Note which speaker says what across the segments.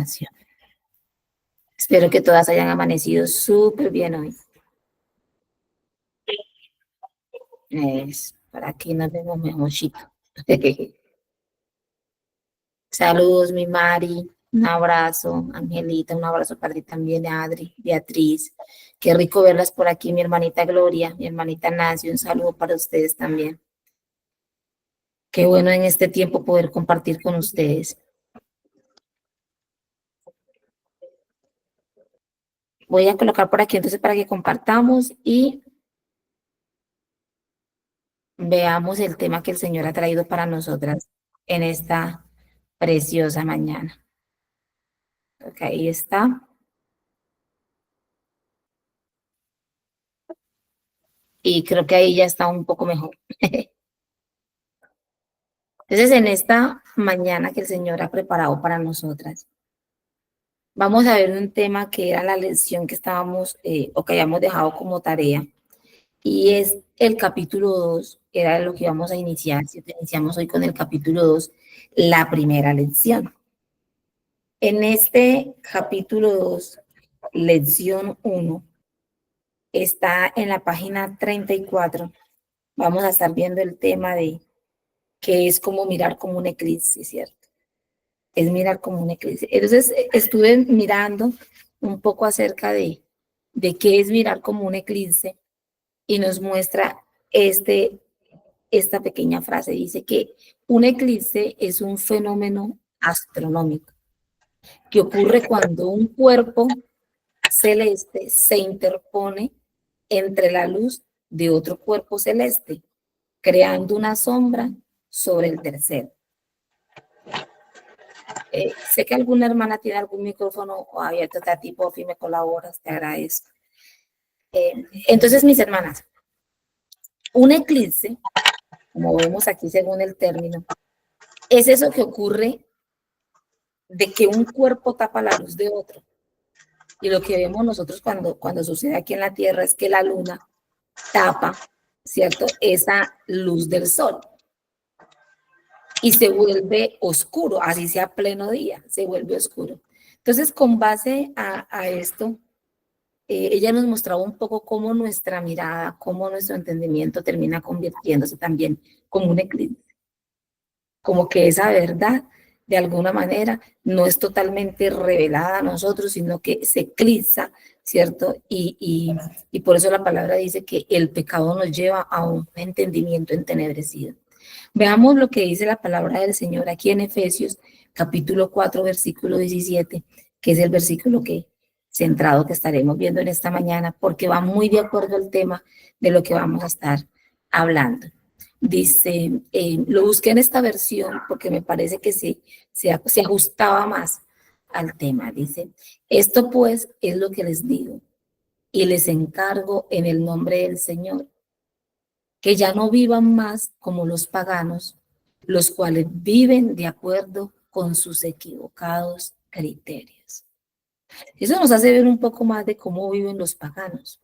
Speaker 1: oración. Espero que todas hayan amanecido súper bien hoy. Para aquí nos vemos mejorcito. Saludos, mi Mari. Un abrazo, Angelita. Un abrazo para ti también, Adri, Beatriz. Qué rico verlas por aquí, mi hermanita Gloria, mi hermanita Nancy. Un saludo para ustedes también. Qué bueno en este tiempo poder compartir con ustedes. Voy a colocar por aquí entonces para que compartamos y veamos el tema que el Señor ha traído para nosotras en esta preciosa mañana. Ok, ahí está. Y creo que ahí ya está un poco mejor. Entonces, en esta mañana que el Señor ha preparado para nosotras, vamos a ver un tema que era la lección que estábamos o que habíamos dejado como tarea. Y es el capítulo 2, era lo que íbamos a iniciar. Si iniciamos hoy con el capítulo 2, la primera lección. En este capítulo 2, lección 1, está en la página 34. Vamos a estar viendo el tema de que es como mirar como un eclipse, ¿cierto? Es mirar como un eclipse. Entonces, estuve mirando un poco acerca de qué es mirar como un eclipse y nos muestra esta pequeña frase. Dice que un eclipse es un fenómeno astronómico que ocurre cuando un cuerpo celeste se interpone entre la luz de otro cuerpo celeste, creando una sombra sobre el tercero. Sé que alguna hermana tiene algún micrófono abierto, Tati, Pofi, me colaboras, te agradezco. Entonces, mis hermanas, un eclipse, como vemos aquí según el término, es eso que ocurre de que un cuerpo tapa la luz de otro. Y lo que vemos nosotros cuando sucede aquí en la Tierra es que la luna tapa, ¿cierto?, esa luz del sol. Y se vuelve oscuro, así sea pleno día, se vuelve oscuro. Entonces, con base a esto, ella nos mostraba un poco cómo nuestra mirada, cómo nuestro entendimiento termina convirtiéndose también como un eclipse. Como que esa verdad, de alguna manera, no es totalmente revelada a nosotros, sino que se eclipsa, ¿cierto? Y por eso la palabra dice que el pecado nos lleva a un entendimiento entenebrecido. Veamos lo que dice la palabra del Señor aquí en Efesios, capítulo 4, versículo 17, que es el versículo centrado que estaremos viendo en esta mañana, porque va muy de acuerdo al tema de lo que vamos a estar hablando. Dice, lo busqué en esta versión porque me parece que se ajustaba más al tema. Dice, esto pues es lo que les digo y les encargo en el nombre del Señor, que ya no vivan más como los paganos, los cuales viven de acuerdo con sus equivocados criterios. Eso nos hace ver un poco más de cómo viven los paganos.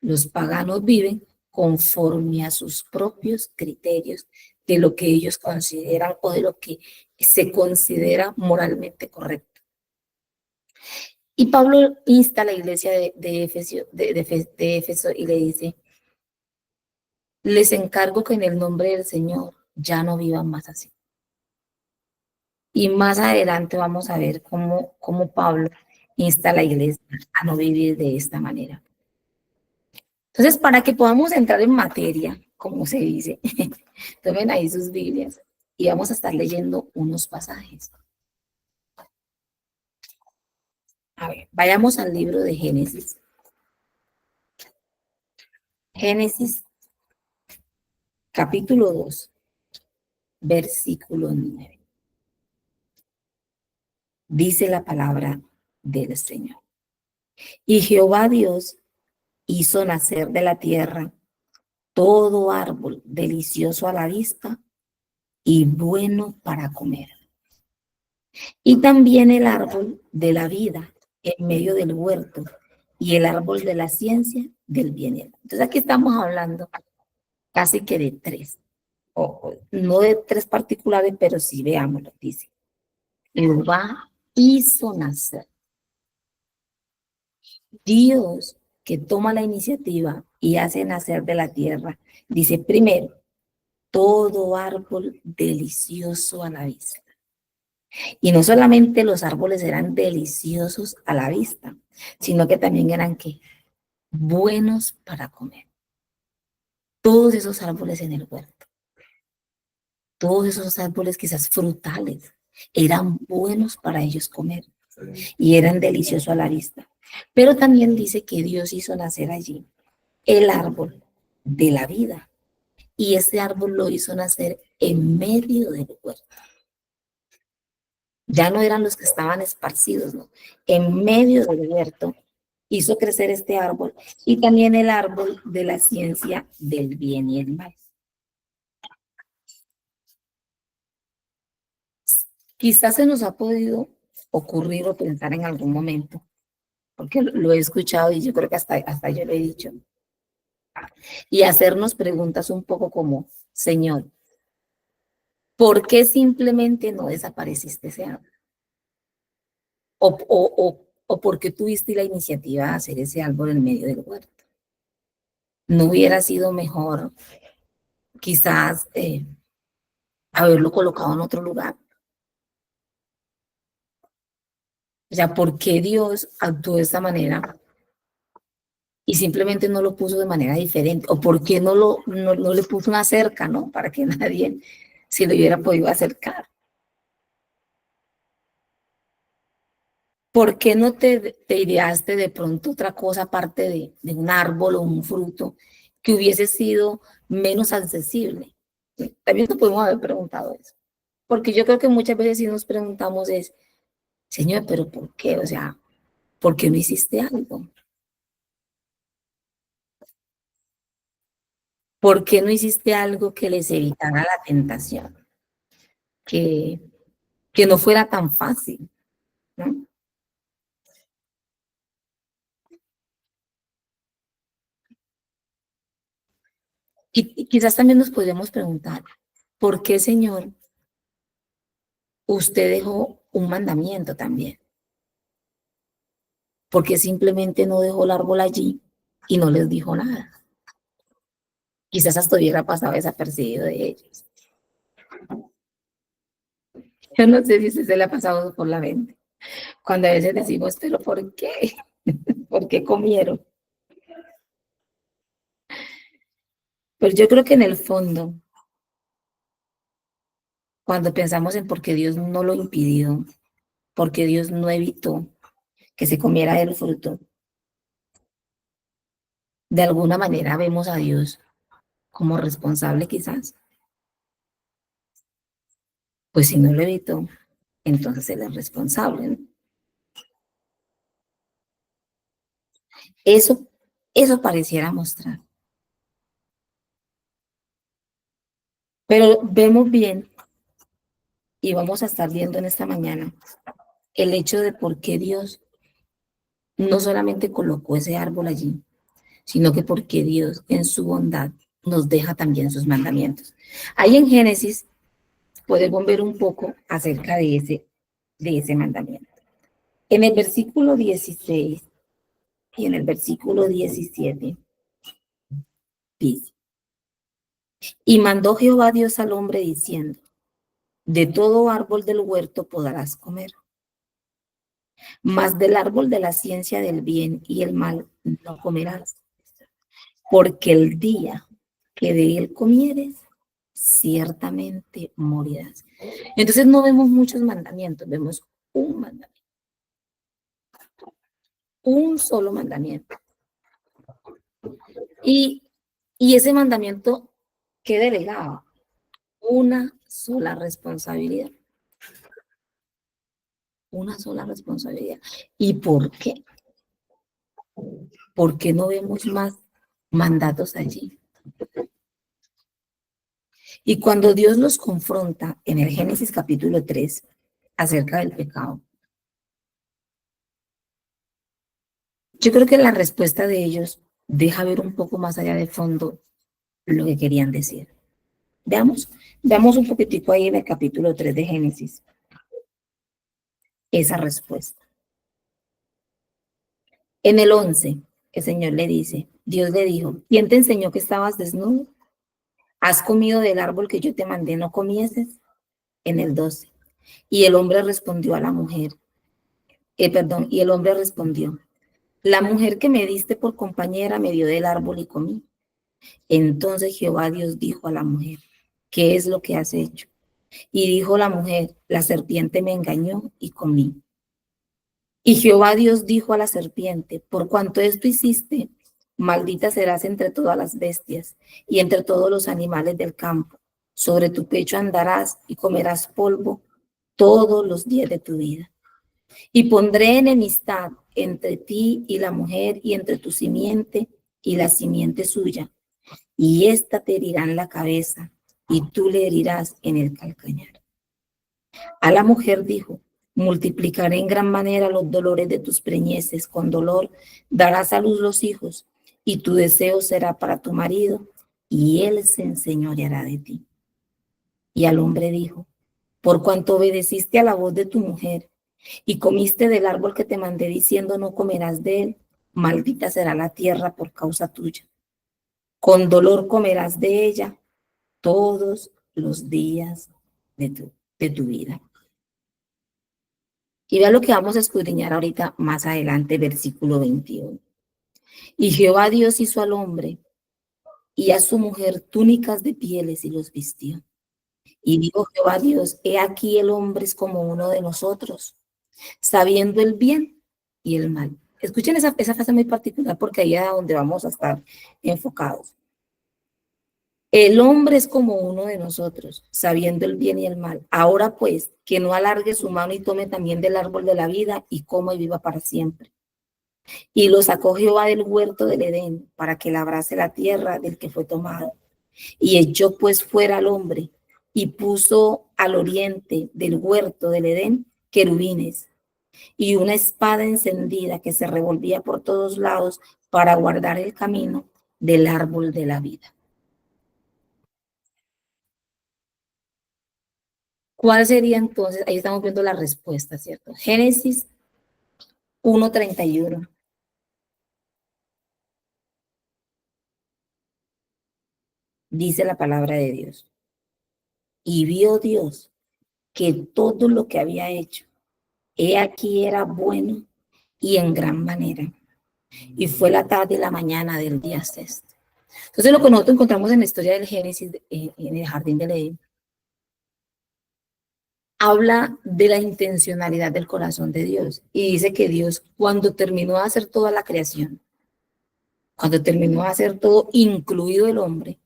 Speaker 1: Los paganos viven conforme a sus propios criterios de lo que ellos consideran o de lo que se considera moralmente correcto. Y Pablo insta a la iglesia de Éfeso y le dice, les encargo que en el nombre del Señor ya no vivan más así. Y más adelante vamos a ver cómo Pablo insta a la iglesia a no vivir de esta manera. Entonces, para que podamos entrar en materia, como se dice, tomen ahí sus Biblias y vamos a estar leyendo unos pasajes. A ver, vayamos al libro de Génesis. Génesis, capítulo 2, versículo 9. Dice la palabra del Señor. Y Jehová Dios hizo nacer de la tierra todo árbol delicioso a la vista y bueno para comer. Y también el árbol de la vida en medio del huerto y el árbol de la ciencia del bien y el mal. Entonces aquí estamos hablando casi que de tres, o no de tres particulares, pero sí veámoslo, dice. Jehová hizo nacer. Dios, que toma la iniciativa y hace nacer de la tierra, dice primero, todo árbol delicioso a la vista. Y no solamente los árboles eran deliciosos a la vista, sino que también eran ¿qué? Buenos para comer. Todos esos árboles en el huerto, todos esos árboles quizás frutales, eran buenos para ellos comer y eran deliciosos a la vista. Pero también dice que Dios hizo nacer allí el árbol de la vida y ese árbol lo hizo nacer en medio del huerto. Ya no eran los que estaban esparcidos, ¿no? En medio del huerto hizo crecer este árbol y también el árbol de la ciencia del bien y el mal. Quizás se nos ha podido ocurrir o pensar en algún momento, porque lo he escuchado y yo creo que hasta yo lo he dicho, y hacernos preguntas un poco como, Señor, ¿por qué simplemente no desapareciste ese árbol? O por qué tuviste la iniciativa de hacer ese árbol en medio del huerto. ¿No hubiera sido mejor quizás haberlo colocado en otro lugar? O sea, ¿por qué Dios actuó de esta manera y simplemente no lo puso de manera diferente? ¿O por qué no le puso una cerca, ¿no? Para que nadie se le hubiera podido acercar. ¿Por qué no te ideaste de pronto otra cosa aparte de un árbol o un fruto que hubiese sido menos accesible? También nos podemos haber preguntado eso. Porque yo creo que muchas veces sí nos preguntamos es, Señor, ¿pero por qué? O sea, ¿por qué no hiciste algo? ¿Por qué no hiciste algo que les evitara la tentación? Que, que no fuera tan fácil, ¿no? Y quizás también nos podríamos preguntar, ¿por qué, Señor, usted dejó un mandamiento también? ¿Por qué simplemente no dejó el árbol allí y no les dijo nada? Quizás hasta hubiera pasado desapercibido de ellos. Yo no sé si se le ha pasado por la mente. Cuando a veces decimos, pero ¿por qué? ¿Por qué comieron? Pues yo creo que en el fondo, cuando pensamos en por qué Dios no lo impidió, por qué Dios no evitó que se comiera del fruto, de alguna manera vemos a Dios como responsable quizás. Pues si no lo evitó, entonces Él es responsable, ¿no? Eso, eso pareciera mostrar. Pero vemos bien y vamos a estar viendo en esta mañana el hecho de por qué Dios no solamente colocó ese árbol allí, sino que porque Dios en su bondad nos deja también sus mandamientos. Ahí en Génesis podemos ver un poco acerca de ese mandamiento. En el versículo 16 y en el versículo 17 dice, y mandó Jehová Dios al hombre diciendo, de todo árbol del huerto podrás comer, mas del árbol de la ciencia del bien y el mal no comerás, porque el día que de él comieres, ciertamente morirás. Entonces no vemos muchos mandamientos, vemos un mandamiento, un solo mandamiento. Y, y ese mandamiento, ¿qué delegaba? Una sola responsabilidad. Una sola responsabilidad. ¿Y por qué? ¿Por qué no vemos más mandatos allí? Y cuando Dios los confronta en el Génesis capítulo 3 acerca del pecado, yo creo que la respuesta de ellos deja ver un poco más allá de fondo lo que querían decir. Veamos un poquitico ahí en el capítulo 3 de Génesis. esa respuesta. En el 11, el Señor le dice, Dios le dijo, ¿quién te enseñó que estabas desnudo? ¿Has comido del árbol que yo te mandé no comieses? En el 12, y el hombre respondió a la mujer, y el hombre respondió, la mujer que me diste por compañera me dio del árbol y comí. Entonces Jehová Dios dijo a la mujer, ¿qué es lo que has hecho? Y dijo la mujer, la serpiente me engañó y comí. Y Jehová Dios dijo a la serpiente, por cuanto esto hiciste, maldita serás entre todas las bestias y entre todos los animales del campo. Sobre tu pecho andarás y comerás polvo todos los días de tu vida. Y pondré enemistad entre ti y la mujer y entre tu simiente y la simiente suya. Y ésta te herirá en la cabeza y tú le herirás en el calcañar. A la mujer dijo, multiplicaré en gran manera los dolores de tus preñeces, con dolor darás a luz los hijos, y tu deseo será para tu marido, y él se enseñoreará de ti. Y al hombre dijo, por cuanto obedeciste a la voz de tu mujer, y comiste del árbol que te mandé diciendo no comerás de él, maldita será la tierra por causa tuya. Con dolor comerás de ella todos los días de tu vida. Y vea lo que vamos a escudriñar ahorita más adelante, versículo 21. Y Jehová Dios hizo al hombre y a su mujer túnicas de pieles y los vistió. Y dijo Jehová Dios, he aquí el hombre es como uno de nosotros, sabiendo el bien y el mal. Escuchen esa frase muy particular porque ahí es donde vamos a estar enfocados. El hombre es como uno de nosotros, sabiendo el bien y el mal. Ahora pues, que no alargue su mano y tome también del árbol de la vida y coma y viva para siempre. Y lo sacó Jehová del huerto del Edén para que labrase la tierra del que fue tomado. Y echó pues fuera al hombre y puso al oriente del huerto del Edén querubines y una espada encendida que se revolvía por todos lados para guardar el camino del árbol de la vida. ¿Cuál sería entonces? Ahí estamos viendo la respuesta, ¿cierto? Génesis 1:31. Dice la palabra de Dios. Y vio Dios que todo lo que había hecho, he aquí era bueno y en gran manera. Y fue la tarde y la mañana del día sexto. Entonces lo que nosotros encontramos en la historia del Génesis, en el jardín del Edén, habla de la intencionalidad del corazón de Dios. Y dice que Dios, cuando terminó de hacer toda la creación, cuando terminó de hacer todo, incluido el hombre,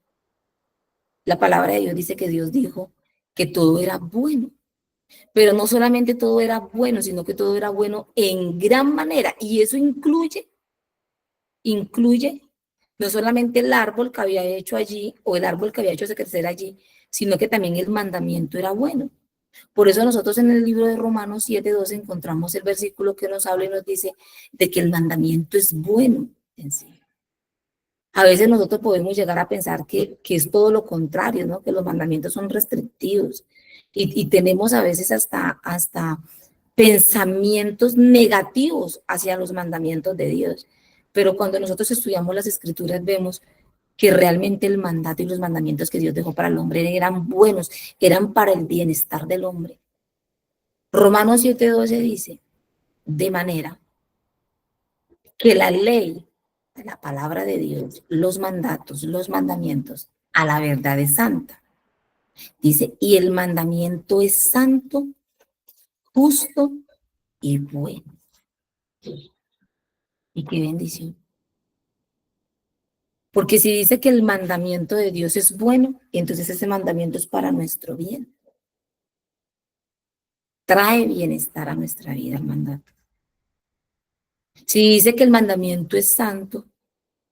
Speaker 1: la palabra de Dios dice que Dios dijo que todo era bueno. Pero no solamente todo era bueno, sino que todo era bueno en gran manera. Y eso incluye no solamente el árbol que había hecho allí o el árbol que había hecho crecer allí, sino que también el mandamiento era bueno. Por eso nosotros en el libro de Romanos 7:12 encontramos el versículo que nos habla y nos dice de que el mandamiento es bueno en sí. A veces nosotros podemos llegar a pensar que es todo lo contrario, ¿no? Que los mandamientos son restrictivos y tenemos a veces hasta pensamientos negativos hacia los mandamientos de Dios. Pero cuando nosotros estudiamos las escrituras vemos que realmente el mandato y los mandamientos que Dios dejó para el hombre eran buenos, eran para el bienestar del hombre. Romanos 7:12 dice, de manera que la ley, la palabra de Dios, los mandatos, los mandamientos, a la verdad es santa. Dice, y el mandamiento es santo, justo y bueno. Y qué bendición. Porque si dice que el mandamiento de Dios es bueno, entonces ese mandamiento es para nuestro bien. Trae bienestar a nuestra vida el mandato. Si dice que el mandamiento es santo,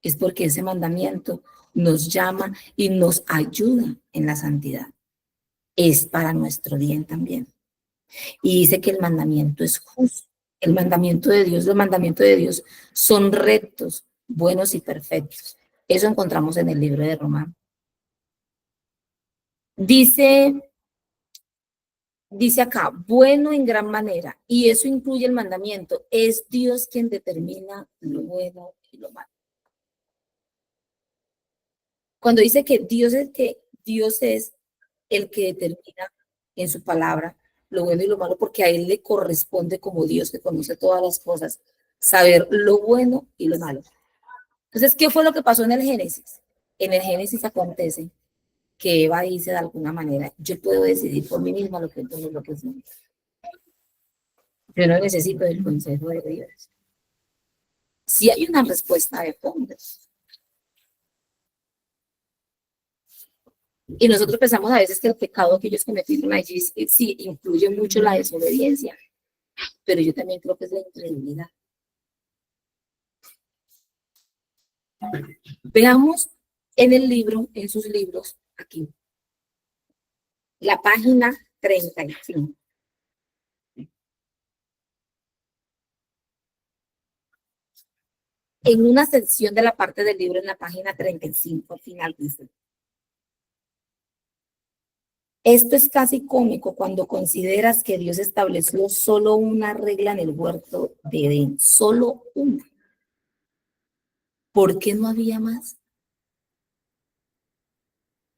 Speaker 1: es porque ese mandamiento nos llama y nos ayuda en la santidad. Es para nuestro bien también. Y dice que el mandamiento es justo. El mandamiento de Dios, los mandamientos de Dios son rectos, buenos y perfectos. Eso encontramos en el libro de Romanos. Dice Dice acá, bueno en gran manera, y eso incluye el mandamiento. Es Dios quien determina lo bueno y lo malo. Cuando dice que Dios es el que determina en su palabra lo bueno y lo malo, porque a él le corresponde como Dios que conoce todas las cosas, saber lo bueno y lo malo. Entonces, ¿qué fue lo que pasó en el Génesis? En el Génesis acontece que Eva dice de alguna manera, yo puedo decidir por mí misma lo que es bueno y lo que es malo. Yo no necesito del consejo de Dios. Si hay una respuesta de fondo. Y nosotros pensamos a veces que el pecado que ellos cometieron allí sí incluye mucho la desobediencia, pero yo también creo que es la incredulidad. Veamos en el libro, en sus libros, aquí, la página 35. En una sección de la parte del libro, en la página 35, al final dice, esto es casi cómico cuando consideras que Dios estableció solo una regla en el huerto de Edén, solo una. ¿Por qué no había más?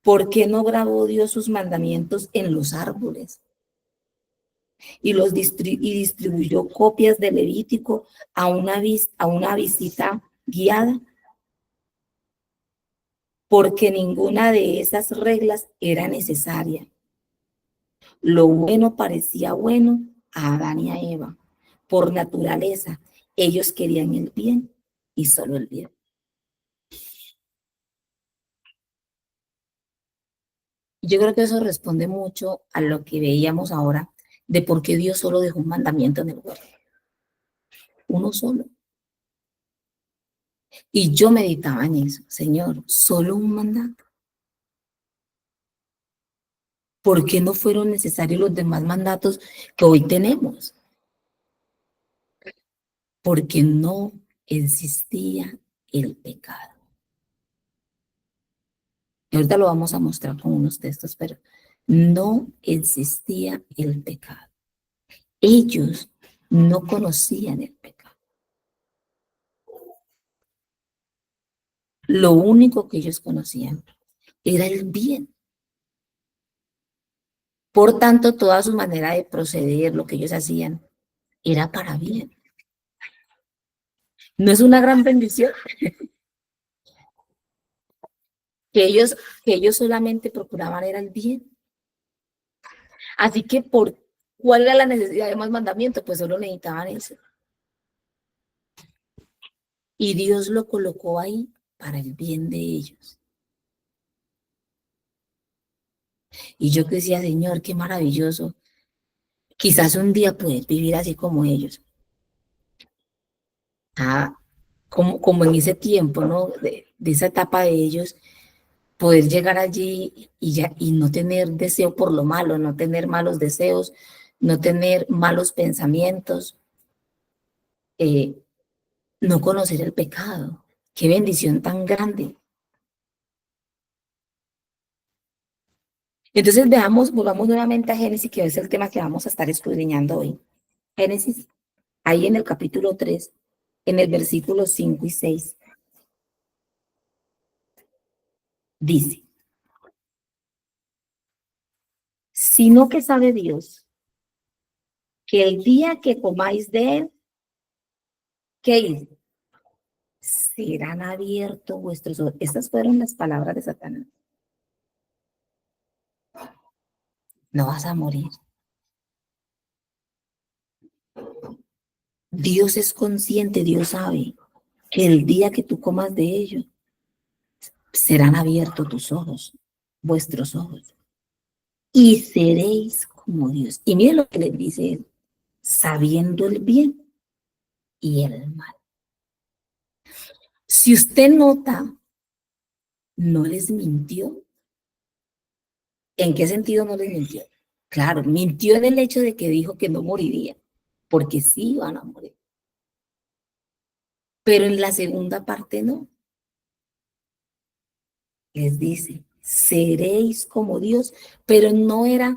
Speaker 1: ¿Por qué no grabó Dios sus mandamientos en los árboles? Y distribuyó copias de Levítico a una visita guiada, porque ninguna de esas reglas era necesaria. Lo bueno parecía bueno a Adán y a Eva. Por naturaleza, ellos querían el bien y solo el bien. Yo creo que eso responde mucho a lo que veíamos ahora de por qué Dios solo dejó un mandamiento en el huerto. Uno solo. Y yo meditaba en eso, Señor, solo un mandato. ¿Por qué no fueron necesarios los demás mandatos que hoy tenemos? Porque no existía el pecado. Y ahorita lo vamos a mostrar con unos textos, pero no existía el pecado. Ellos no conocían el pecado. Lo único que ellos conocían era el bien. Por tanto, toda su manera de proceder, lo que ellos hacían, era para bien. ¿No es una gran bendición? Que ellos solamente procuraban era el bien. Así que, ¿cuál era la necesidad de más mandamientos? Pues solo necesitaban eso. Y Dios lo colocó ahí para el bien de ellos. Y yo decía, Señor, qué maravilloso. Quizás un día poder vivir así como ellos. Ah, como en ese tiempo, ¿no? De esa etapa de ellos, poder llegar allí y no tener deseo por lo malo, no tener malos deseos, no tener malos pensamientos, eh, no conocer el pecado. Qué bendición tan grande. Entonces veamos, volvamos nuevamente a Génesis, que es el tema que vamos a estar escudriñando hoy. Génesis, ahí en el capítulo 3, en el versículo 5 y 6, dice, sino que sabe Dios que el día que comáis de él, ¿qué hizo? Serán abiertos vuestros ojos. Estas fueron las palabras de Satanás. No vas a morir. Dios es consciente, Dios sabe que el día que tú comas de ello, serán abiertos tus ojos, vuestros ojos, y seréis como Dios. Y miren lo que les dice él, sabiendo el bien y el mal. Si usted nota, no les mintió. ¿En qué sentido no les mintió? Claro, mintió en el hecho de que dijo que no moriría, porque sí iban a morir. Pero en la segunda parte no. Les dice, seréis como Dios, pero no era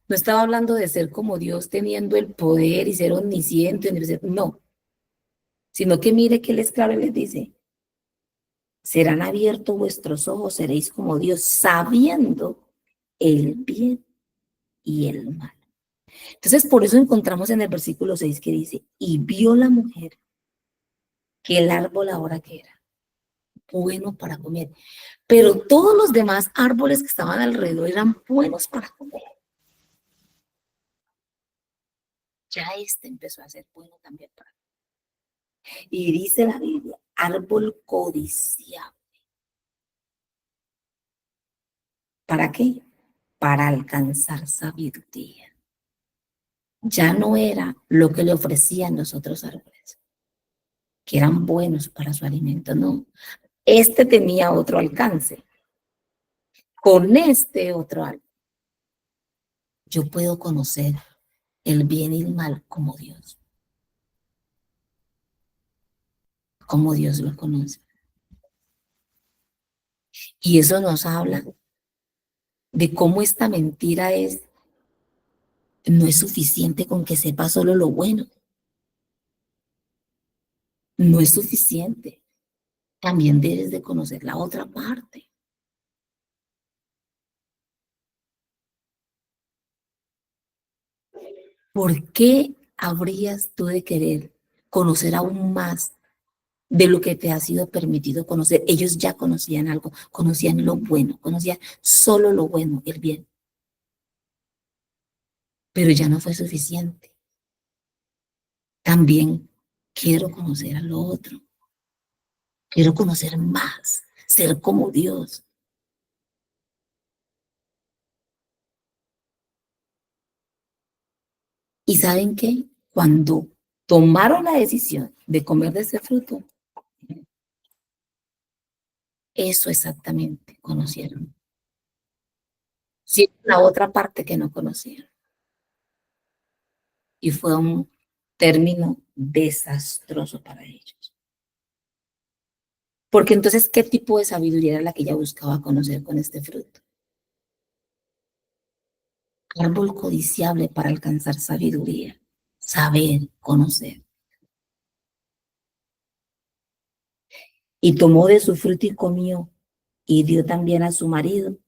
Speaker 1: No estaba hablando de ser como Dios teniendo el poder y ser omnisciente, no, sino que mire que Él es claro y les dice, serán abiertos vuestros ojos, seréis como Dios, sabiendo el bien y el mal. Entonces, por eso encontramos en el versículo 6 que dice, y vio la mujer que el árbol ahora que era bueno para comer, pero todos los demás árboles que estaban alrededor eran buenos para comer. Ya este empezó a ser bueno también para comer. Y dice la Biblia, árbol codiciable. ¿Para qué? Para alcanzar sabiduría. Ya no era lo que le ofrecían los otros árboles, que eran buenos para su alimento, no. Este tenía otro alcance. Con este otro árbol, yo puedo conocer el bien y el mal como Dios lo conoce. Y eso nos habla de cómo esta mentira no es suficiente con que sepa solo lo bueno. No es suficiente. También debes de conocer la otra parte. ¿Por qué habrías tú de querer conocer aún más de lo que te ha sido permitido conocer? Ellos ya conocían algo, conocían lo bueno, conocían solo lo bueno, el bien, pero ya no fue suficiente. También quiero conocer a lo otro, quiero conocer más, ser como Dios. ¿Y saben qué? Cuando tomaron la decisión de comer de ese fruto, eso exactamente conocieron. Sí, la otra parte que no conocieron. Y fue un término desastroso para ellos. Porque entonces, ¿qué tipo de sabiduría era la que ella buscaba conocer con este fruto? Árbol codiciable para alcanzar sabiduría, saber, conocer. Y tomó de su fruto y comió, y dio también a su marido,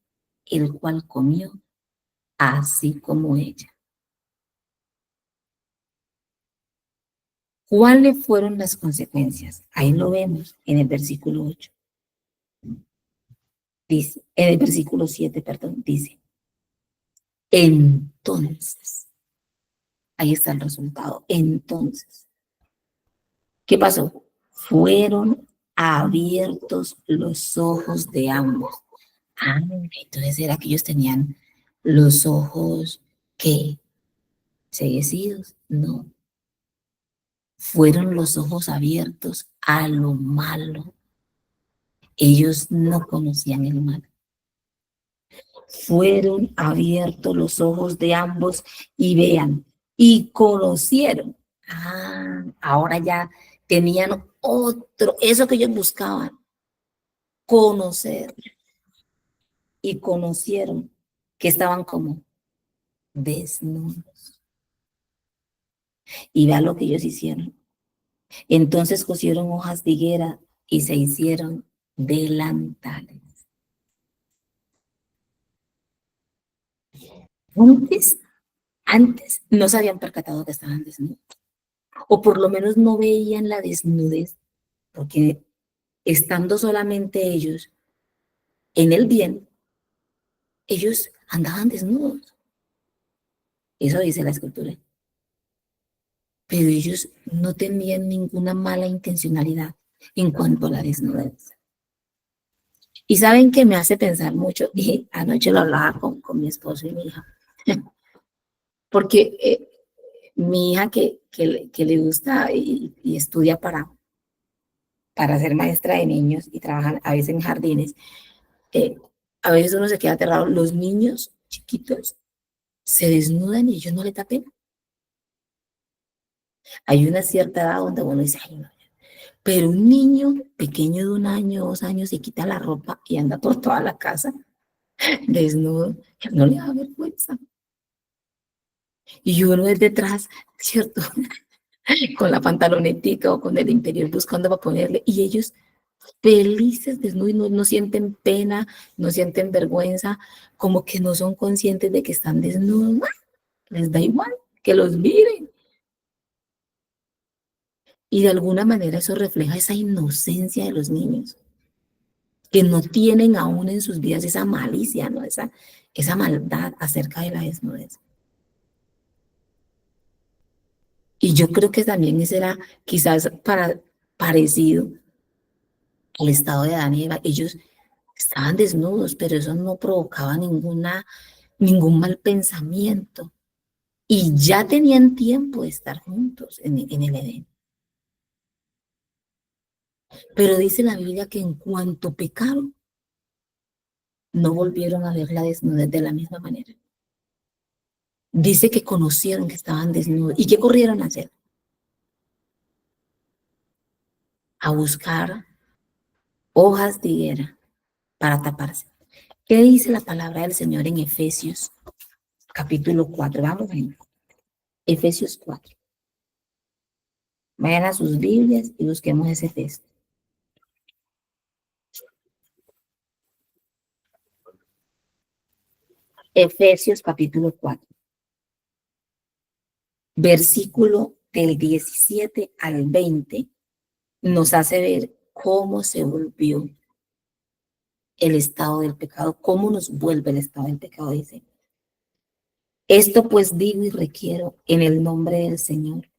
Speaker 1: el cual comió, así como ella. ¿Cuáles fueron las consecuencias? Ahí lo vemos en el versículo 8. Dice, en el versículo 7, perdón, dice, entonces, ahí está el resultado. Entonces, ¿qué pasó? Fueron abiertos los ojos de ambos. Ah, entonces era que ellos tenían los ojos, ¿qué? ¿Ceguecidos? No. Fueron los ojos abiertos a lo malo. Ellos no conocían el mal. Fueron abiertos los ojos de ambos y vean, y conocieron. Ah, ahora ya tenían otro, eso que ellos buscaban, conocer. Y conocieron que estaban como desnudos. Y vea lo que ellos hicieron. Entonces cosieron hojas de higuera y se hicieron delantales. Antes, antes no se habían percatado que estaban desnudos. O por lo menos no veían la desnudez, porque estando solamente ellos en el bien, ellos andaban desnudos. Eso dice la escritura. Pero ellos no tenían ninguna mala intencionalidad en cuanto a la desnudez. Y saben que me hace pensar mucho, y anoche lo hablaba con mi esposo y mi hija, porque mi hija que le gusta y estudia para ser maestra de niños y trabajan a veces en jardines, eh, a veces uno se queda aterrado, los niños chiquitos se desnudan y ellos no le da pena. Hay una cierta edad donde uno dice, ay, no. Pero un niño pequeño de 1 año, 2 años, se quita la ropa y anda por toda la casa desnudo, no le da vergüenza. Y uno es detrás, ¿cierto? Con la pantalonetica o con el interior buscando para ponerle. Y ellos felices, desnudos, no sienten pena, no sienten vergüenza, como que no son conscientes de que están desnudos. Les da igual que los miren. Y de alguna manera eso refleja esa inocencia de los niños, que no tienen aún en sus vidas esa malicia, ¿no? Esa maldad acerca de la desnudez. Y yo creo que también ese era quizás parecido al estado de Adán y Eva. Ellos estaban desnudos, pero eso no provocaba ningún mal pensamiento. Y ya tenían tiempo de estar juntos en el Edén. Pero dice la Biblia que en cuanto pecaron, no volvieron a ver la desnudez de la misma manera. Dice que conocieron que estaban desnudos. ¿Y qué corrieron a hacer? A buscar hojas de higuera para taparse. ¿Qué dice la palabra del Señor en Efesios capítulo 4? Vamos a ver. Efesios 4. Vayan a sus Biblias y busquemos ese texto. Efesios capítulo 4. Versículo del 17 al 20 nos hace ver cómo se volvió el estado del pecado, cómo nos vuelve el estado del pecado, dice. Esto pues digo y requiero en el nombre del Señor,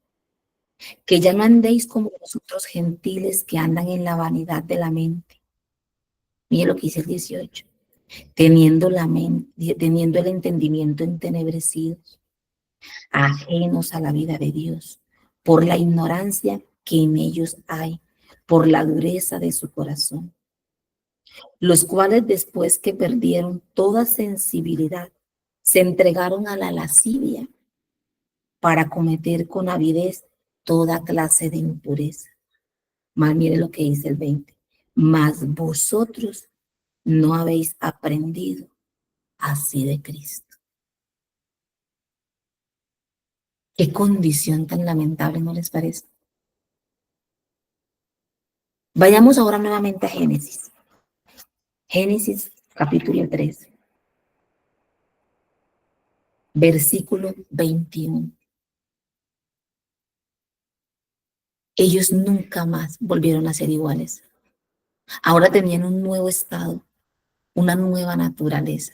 Speaker 1: que ya no andéis como los otros gentiles que andan en la vanidad de la mente. Mire lo que dice el 18. Teniendo el entendimiento entenebrecido, ajenos a la vida de Dios, por la ignorancia que en ellos hay, por la dureza de su corazón, los cuales después que perdieron toda sensibilidad, se entregaron a la lascivia para cometer con avidez toda clase de impureza. Mas mire lo que dice el 20. Mas vosotros no habéis aprendido así de Cristo. Qué condición tan lamentable, ¿no les parece? Vayamos ahora nuevamente a Génesis. Génesis capítulo 3, versículo 21. Ellos nunca más volvieron a ser iguales. Ahora tenían un nuevo estado, una nueva naturaleza,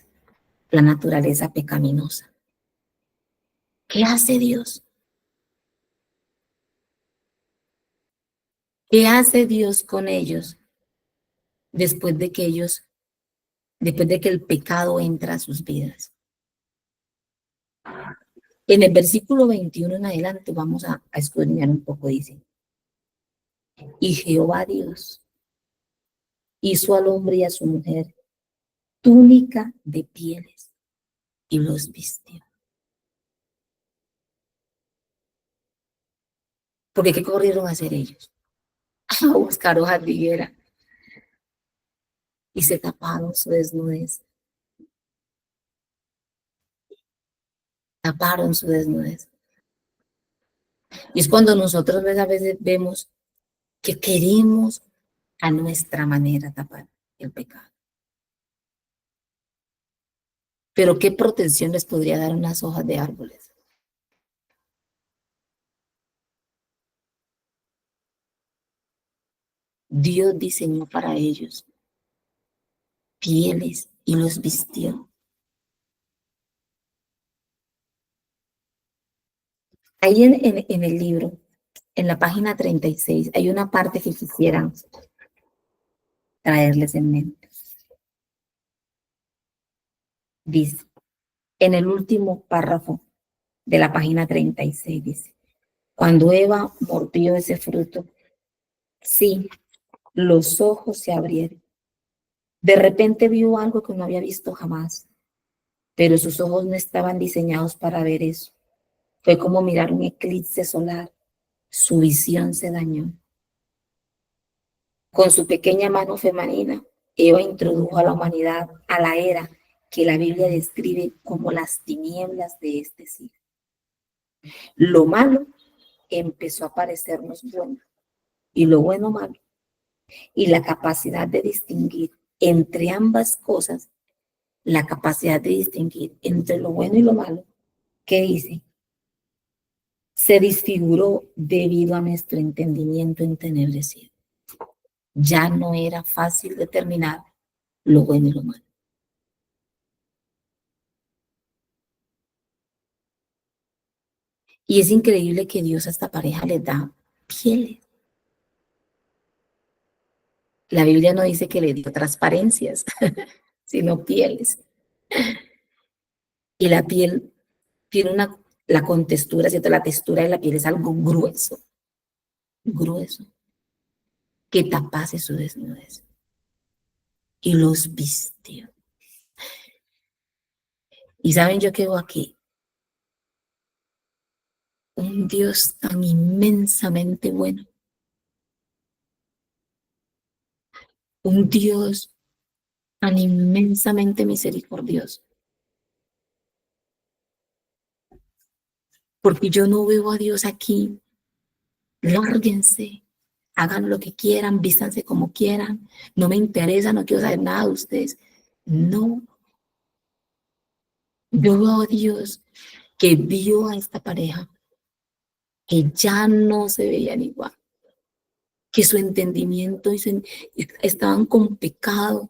Speaker 1: la naturaleza pecaminosa. ¿Qué hace Dios? ¿Qué hace Dios con ellos después de que el pecado entra a sus vidas? En el versículo 21 en adelante vamos a escudriñar un poco, dice. Y Jehová Dios hizo al hombre y a su mujer túnica de pieles y los vistió. Porque ¿qué corrieron a hacer ellos? A buscar hojas de higuera y se taparon su desnudez. Taparon su desnudez. Y es cuando nosotros a veces vemos que queremos a nuestra manera tapar el pecado. Pero ¿qué protección les podría dar unas hojas de árboles? Dios diseñó para ellos pieles y los vistió. Ahí en el libro, en la página 36, hay una parte que quisiera traerles en mente. Dice, en el último párrafo de la página 36, dice, cuando Eva mordió ese fruto, sí, los ojos se abrieron. De repente vio algo que no había visto jamás, pero sus ojos no estaban diseñados para ver eso. Fue como mirar un eclipse solar. Su visión se dañó. Con su pequeña mano femenina, Eva introdujo a la humanidad a la era que la Biblia describe como las tinieblas de este siglo. Lo malo empezó a parecernos bueno y lo bueno malo. Y la capacidad de distinguir entre ambas cosas, la capacidad de distinguir entre lo bueno y lo malo, ¿qué dice? Se disfiguró debido a nuestro entendimiento entenebrecido. Ya no era fácil determinar lo bueno y lo malo. Y es increíble que Dios a esta pareja les da pieles. La Biblia no dice que le dio transparencias, sino pieles. Y la piel tiene la contextura, ¿cierto? La textura de la piel es algo grueso, grueso, que tapase su desnudez. Y los vistió. Y saben, yo quedo aquí. Un Dios tan inmensamente bueno. Un Dios tan inmensamente misericordioso. Porque yo no veo a Dios aquí. Lárguense, hagan lo que quieran, vístanse como quieran. No me interesa, no quiero saber nada de ustedes. No, yo veo a Dios que vio a esta pareja que ya no se veían igual, que su entendimiento estaban con pecado,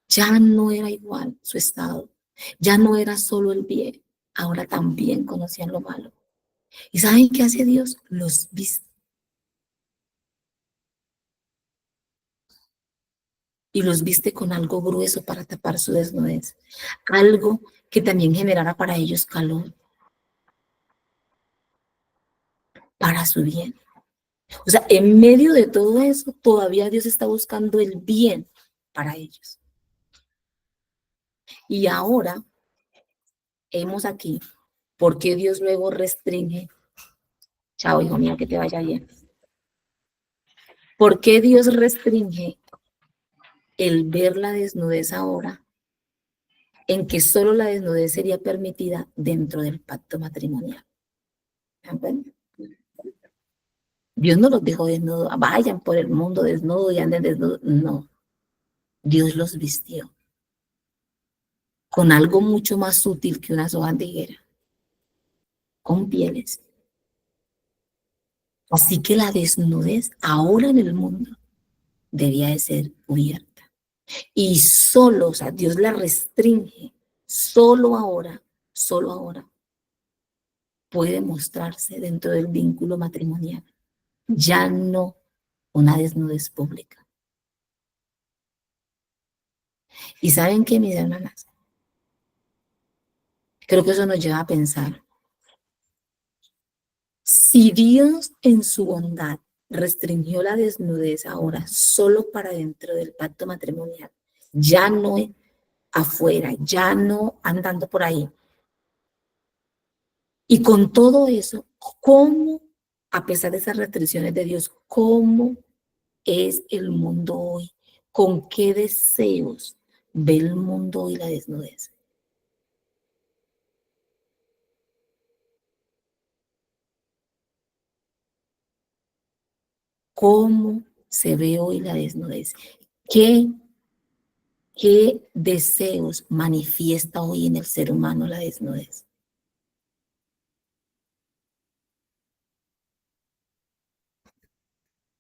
Speaker 1: ya no era igual su estado, ya no era solo el bien, ahora también conocían lo malo. ¿Y saben qué hace Dios? Los viste y los viste con algo grueso para tapar su desnudez, algo que también generara para ellos calor, para su bien. O sea, en medio de todo eso, todavía Dios está buscando el bien para ellos. Y ahora hemos aquí, ¿por qué Dios luego restringe? Chao, hijo mío, que te vaya bien. ¿Por qué Dios restringe el ver la desnudez ahora, en que solo la desnudez sería permitida dentro del pacto matrimonial? Dios no los dejó desnudos, vayan por el mundo desnudo y anden desnudos. No, Dios los vistió con algo mucho más sutil que una hojas de higuera, con pieles. Así que la desnudez ahora en el mundo debía de ser cubierta. Y solo, o sea, Dios la restringe, solo ahora puede mostrarse dentro del vínculo matrimonial. Ya no una desnudez pública. Y saben qué, mis hermanas, creo que eso nos lleva a pensar. Si Dios en su bondad restringió la desnudez ahora solo para dentro del pacto matrimonial, ya no afuera, ya no andando por ahí. Y con todo eso, ¿cómo, a pesar de esas restricciones de Dios, cómo es el mundo hoy? ¿Con qué deseos ve el mundo hoy la desnudez? ¿Cómo se ve hoy la desnudez? ¿Qué, qué deseos manifiesta hoy en el ser humano la desnudez?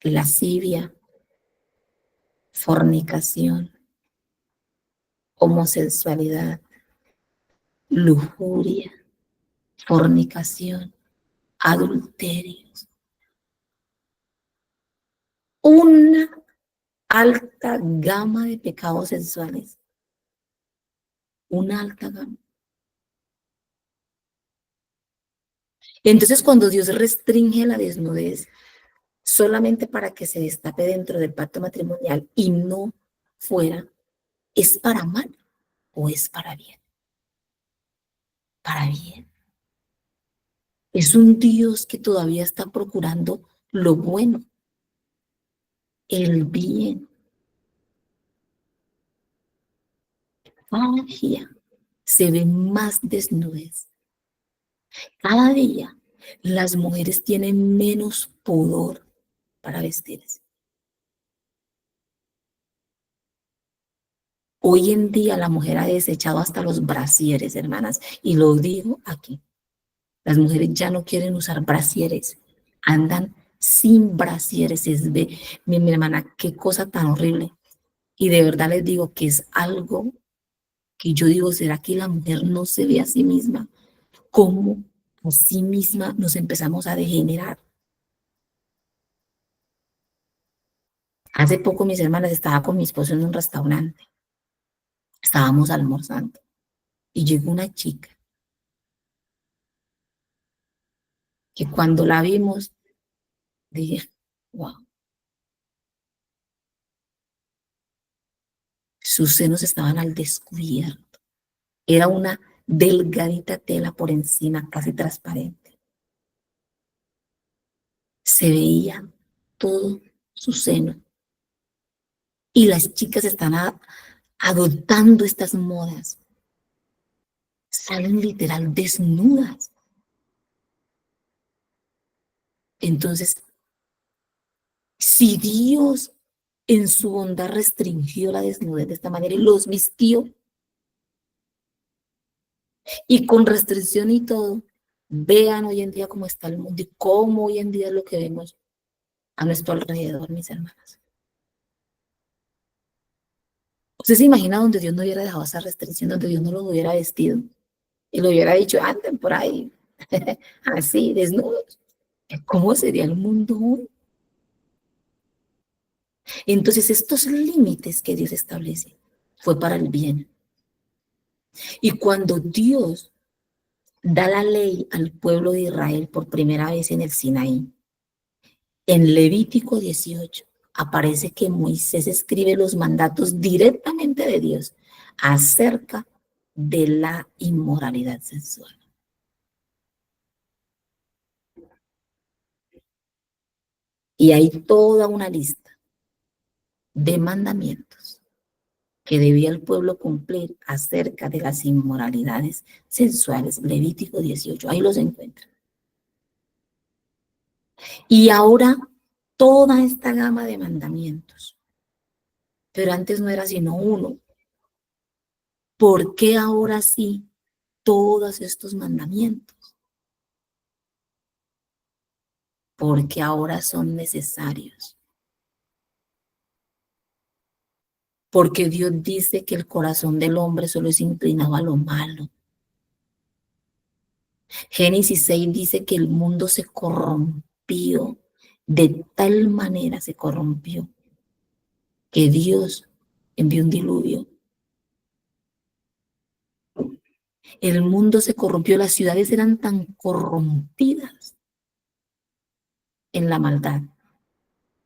Speaker 1: Lascivia, fornicación, homosexualidad, lujuria, fornicación, adulterios. Una alta gama de pecados sexuales, una alta gama. Entonces, cuando Dios restringe la desnudez solamente para que se destape dentro del pacto matrimonial y no fuera, ¿es para mal o es para bien? Para bien. Es un Dios que todavía está procurando lo bueno, el bien. Magia. Se ve más desnudez. Cada día las mujeres tienen menos pudor para vestirse. Hoy en día la mujer ha desechado hasta los brasieres, hermanas, y lo digo aquí. Las mujeres ya no quieren usar brasieres, andan sin brasieres. Mi hermana, qué cosa tan horrible. Y de verdad les digo que es algo que yo digo, ¿será que la mujer no se ve a sí misma? ¿Cómo a sí misma nos empezamos a degenerar? Hace poco mis hermanas estaba con mi esposo en un restaurante, estábamos almorzando y llegó una chica que cuando la vimos dije, wow, sus senos estaban al descubierto. Era una delgadita tela por encima, casi transparente. Se veía todo su seno. Y las chicas están adoptando estas modas. Salen literal desnudas. Entonces, si Dios en su bondad restringió la desnudez de esta manera y los vistió, y con restricción y todo, vean hoy en día cómo está el mundo y cómo hoy en día es lo que vemos a nuestro alrededor, mis hermanas. ¿Usted se imagina donde Dios no hubiera dejado esa restricción, donde Dios no los hubiera vestido y lo hubiera dicho, anden por ahí, así, desnudos? ¿Cómo sería el mundo hoy? Entonces, estos límites que Dios establece fue para el bien. Y cuando Dios da la ley al pueblo de Israel por primera vez en el Sinaí, en Levítico 18 aparece que Moisés escribe los mandatos directamente de Dios acerca de la inmoralidad sexual. Y hay toda una lista de mandamientos que debía el pueblo cumplir acerca de las inmoralidades sensuales. Levítico 18, ahí los encuentran. Y ahora toda esta gama de mandamientos, pero antes no era sino uno. ¿Por qué ahora sí todos estos mandamientos? Porque ahora son necesarios. Porque Dios dice que el corazón del hombre solo es inclinado a lo malo. Génesis 6 dice que el mundo se corrompió, de tal manera se corrompió, que Dios envió un diluvio. El mundo se corrompió, las ciudades eran tan corrompidas en la maldad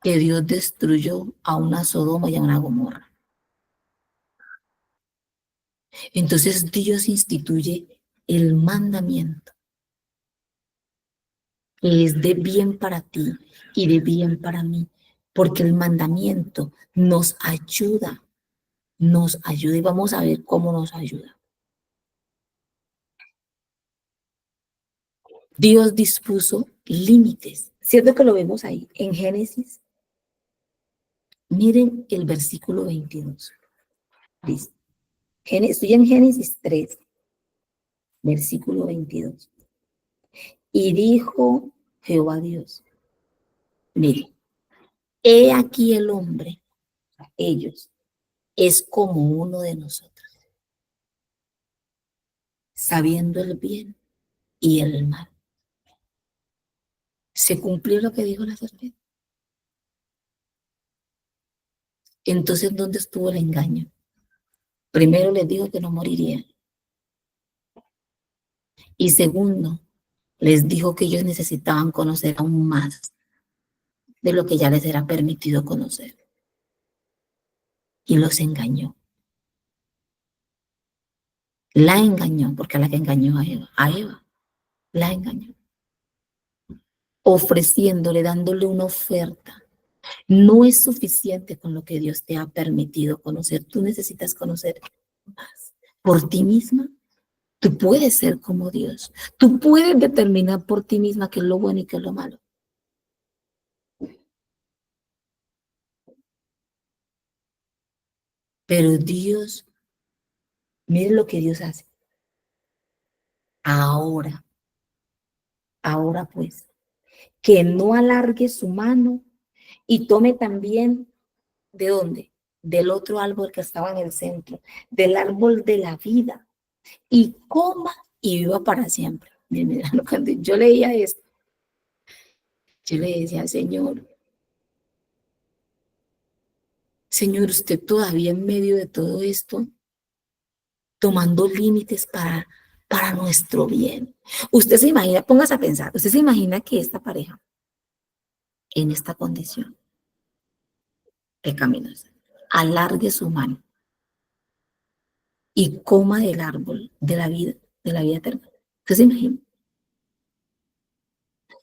Speaker 1: que Dios destruyó a una Sodoma y a una Gomorra. Entonces Dios instituye el mandamiento, que es de bien para ti y de bien para mí, porque el mandamiento nos ayuda y vamos a ver cómo nos ayuda. Dios dispuso límites, ¿cierto que lo vemos ahí en Génesis? Miren el versículo 22. Dice, estoy en Génesis 3, versículo 22. Y dijo Jehová Dios, mire, he aquí el hombre, ellos, es como uno de nosotros, sabiendo el bien y el mal. Se cumplió lo que dijo la serpiente. Entonces, ¿dónde estuvo el engaño? Primero les dijo que no morirían. Y segundo, les dijo que ellos necesitaban conocer aún más de lo que ya les era permitido conocer. Y los engañó. La engañó, porque a la que engañó a Eva, la engañó. Ofreciéndole, dándole una oferta. No es suficiente con lo que Dios te ha permitido conocer. Tú necesitas conocer más por ti misma. Tú puedes ser como Dios. Tú puedes determinar por ti misma qué es lo bueno y qué es lo malo. Pero Dios, mire lo que Dios hace. Ahora, ahora pues, que no alargue su mano y tome también, ¿de dónde? Del otro árbol que estaba en el centro, del árbol de la vida, y coma y viva para siempre. Mira, cuando yo leía esto, yo le decía, Señor, usted todavía en medio de todo esto, tomando límites para nuestro bien. Usted se imagina, póngase a pensar, usted se imagina que esta pareja, en esta condición pecaminosa, alargue su mano y coma del árbol de la vida eterna. ¿Usted se imagina?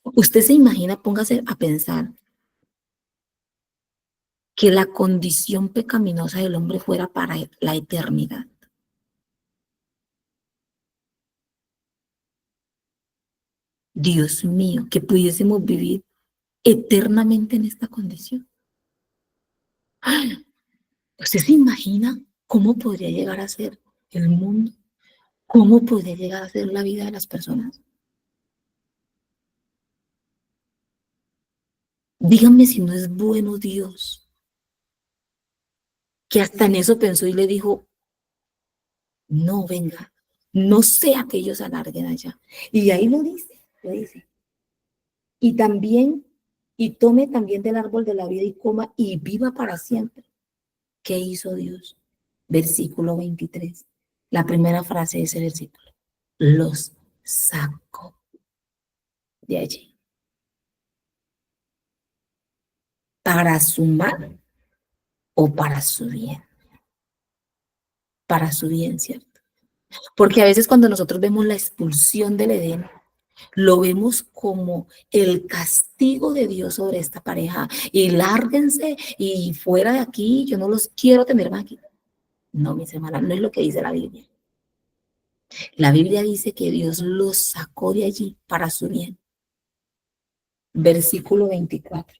Speaker 1: Usted se imagina, póngase a pensar que la condición pecaminosa del hombre fuera para la eternidad. Dios mío, que pudiésemos vivir eternamente en esta condición. ¡Ay! ¿Usted se imagina cómo podría llegar a ser el mundo? ¿Cómo podría llegar a ser la vida de las personas? Díganme si no es bueno Dios, que hasta en eso pensó y le dijo, no, venga, no sea que ellos alarguen allá. Y ahí lo dice, lo dice. Y también, y tome también del árbol de la vida y coma y viva para siempre. ¿Qué hizo Dios? Versículo 23. La primera frase de ese versículo. Los sacó de allí. ¿Para su mal o para su bien? Para su bien, ¿cierto? Porque a veces cuando nosotros vemos la expulsión del Edén, lo vemos como el castigo de Dios sobre esta pareja. Y lárguense y fuera de aquí, yo no los quiero tener más aquí. No, mis hermanas, no es lo que dice la Biblia. La Biblia dice que Dios los sacó de allí para su bien. Versículo 24.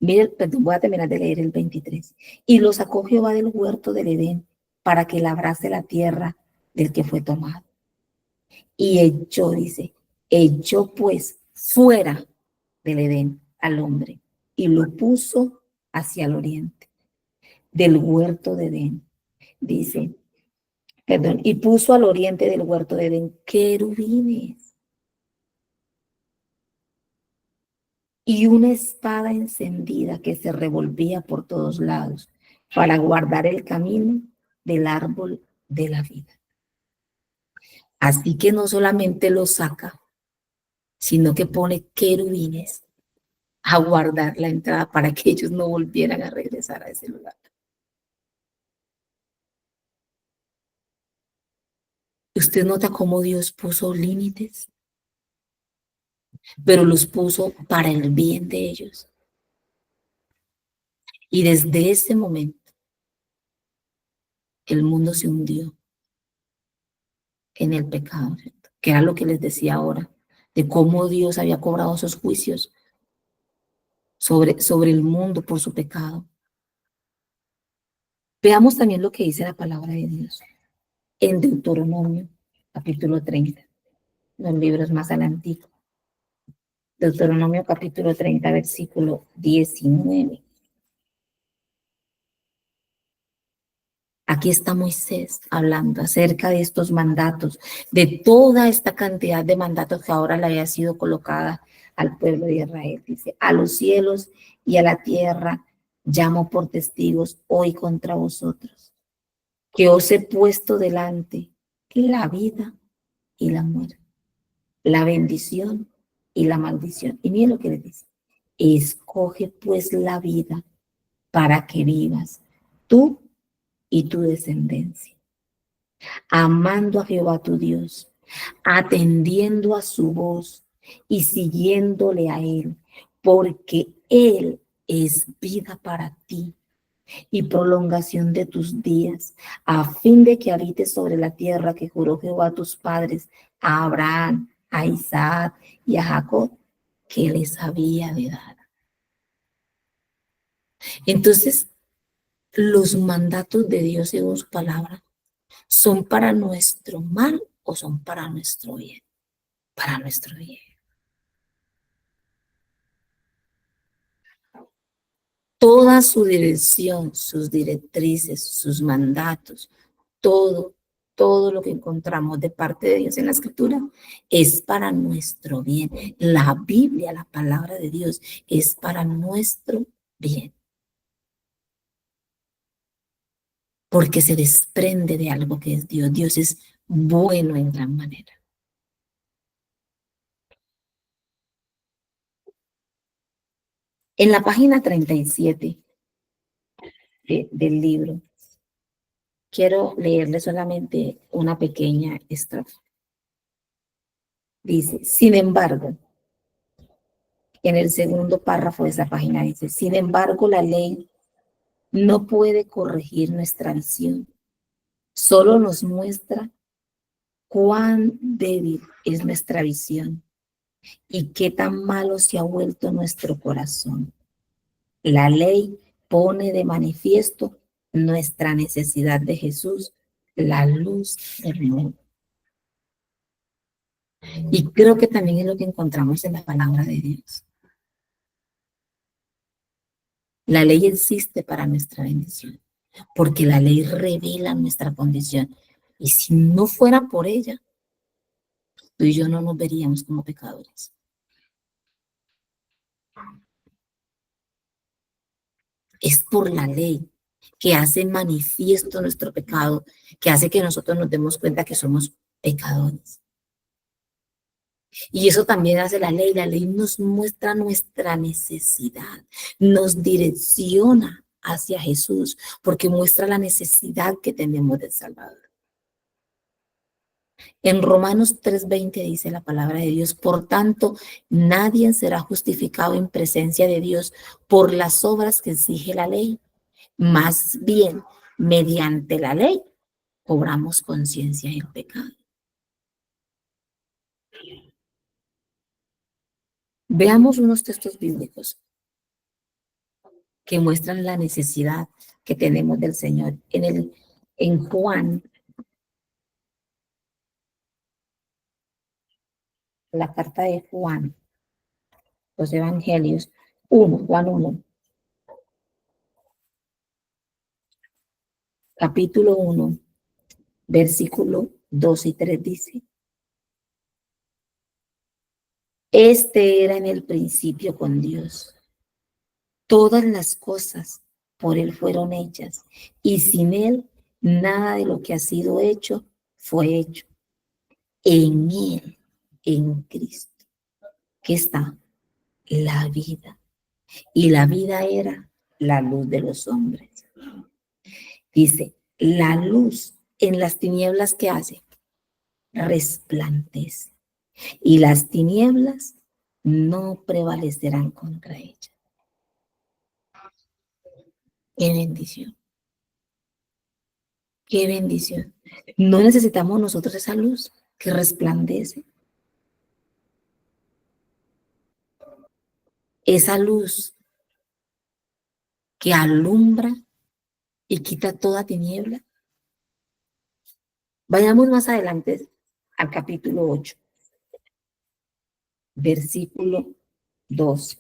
Speaker 1: Mire, perdón, voy a terminar de leer el 23. Y lo sacó Jehová del huerto del Edén para que labrase la tierra del que fue tomado. Y echó, dice, echó pues fuera del Edén al hombre y lo puso hacia el oriente del huerto de Edén. Dice, perdón, y puso al oriente del huerto de Edén querubines y una espada encendida que se revolvía por todos lados para guardar el camino del árbol de la vida. Así que no solamente lo saca, sino que pone querubines a guardar la entrada para que ellos no volvieran a regresar a ese lugar. Usted nota cómo Dios puso límites, pero los puso para el bien de ellos. Y desde ese momento, el mundo se hundió en el pecado, ¿cierto? Que era lo que les decía ahora, de cómo Dios había cobrado esos juicios sobre el mundo por su pecado. Veamos también lo que dice la palabra de Dios en Deuteronomio, capítulo 30, los libros más al antiguo. Deuteronomio, capítulo 30, versículo 19. Aquí está Moisés hablando acerca de estos mandatos, de toda esta cantidad de mandatos que ahora le había sido colocada al pueblo de Israel. Dice, a los cielos y a la tierra llamo por testigos hoy contra vosotros, que os he puesto delante la vida y la muerte, la bendición y la maldición. Y miren lo que le dice, escoge pues la vida para que vivas tú y tu descendencia, amando a Jehová tu Dios, atendiendo a su voz y siguiéndole a Él, porque Él es vida para ti y prolongación de tus días, a fin de que habites sobre la tierra que juró Jehová a tus padres, a Abraham, a Isaac y a Jacob, que les había de dar. Entonces, los mandatos de Dios según su palabra son para nuestro mal o son para nuestro bien. Para nuestro bien. Toda su dirección, sus directrices, sus mandatos, todo, todo lo que encontramos de parte de Dios en la Escritura es para nuestro bien. La Biblia, la palabra de Dios, es para nuestro bien. Porque se desprende de algo que es Dios. Dios es bueno en gran manera. En la página 37 del libro, quiero leerle solamente una pequeña estrofa. Dice, sin embargo, en el segundo párrafo de esa página dice, sin embargo, la ley no puede corregir nuestra visión, solo nos muestra cuán débil es nuestra visión y qué tan malo se ha vuelto nuestro corazón. La ley pone de manifiesto nuestra necesidad de Jesús, la luz del mundo. Y creo que también es lo que encontramos en la palabra de Dios. La ley existe para nuestra bendición, porque la ley revela nuestra condición. Y si no fuera por ella, tú y yo no nos veríamos como pecadores. Es por la ley que hace manifiesto nuestro pecado, que hace que nosotros nos demos cuenta que somos pecadores. Y eso también hace la ley. La ley nos muestra nuestra necesidad, nos direcciona hacia Jesús, porque muestra la necesidad que tenemos del Salvador. En Romanos 3:20 dice la palabra de Dios, por tanto, nadie será justificado en presencia de Dios por las obras que exige la ley. Más bien, mediante la ley, cobramos conciencia del pecado. Veamos unos textos bíblicos que muestran la necesidad que tenemos del Señor. En Juan, la carta de Juan, los evangelios, Juan 1, capítulo 1, versículo 2 y 3 dice, este era en el principio con Dios. Todas las cosas por Él fueron hechas, y sin Él nada de lo que ha sido hecho fue hecho. En Él, en Cristo, que está la vida, y la vida era la luz de los hombres. Dice, la luz en las tinieblas que hace, resplandece, y las tinieblas no prevalecerán contra ella. Qué bendición, qué bendición. No necesitamos nosotros esa luz que resplandece, esa luz que alumbra y quita toda tiniebla. Vayamos más adelante al capítulo 8, versículo 2.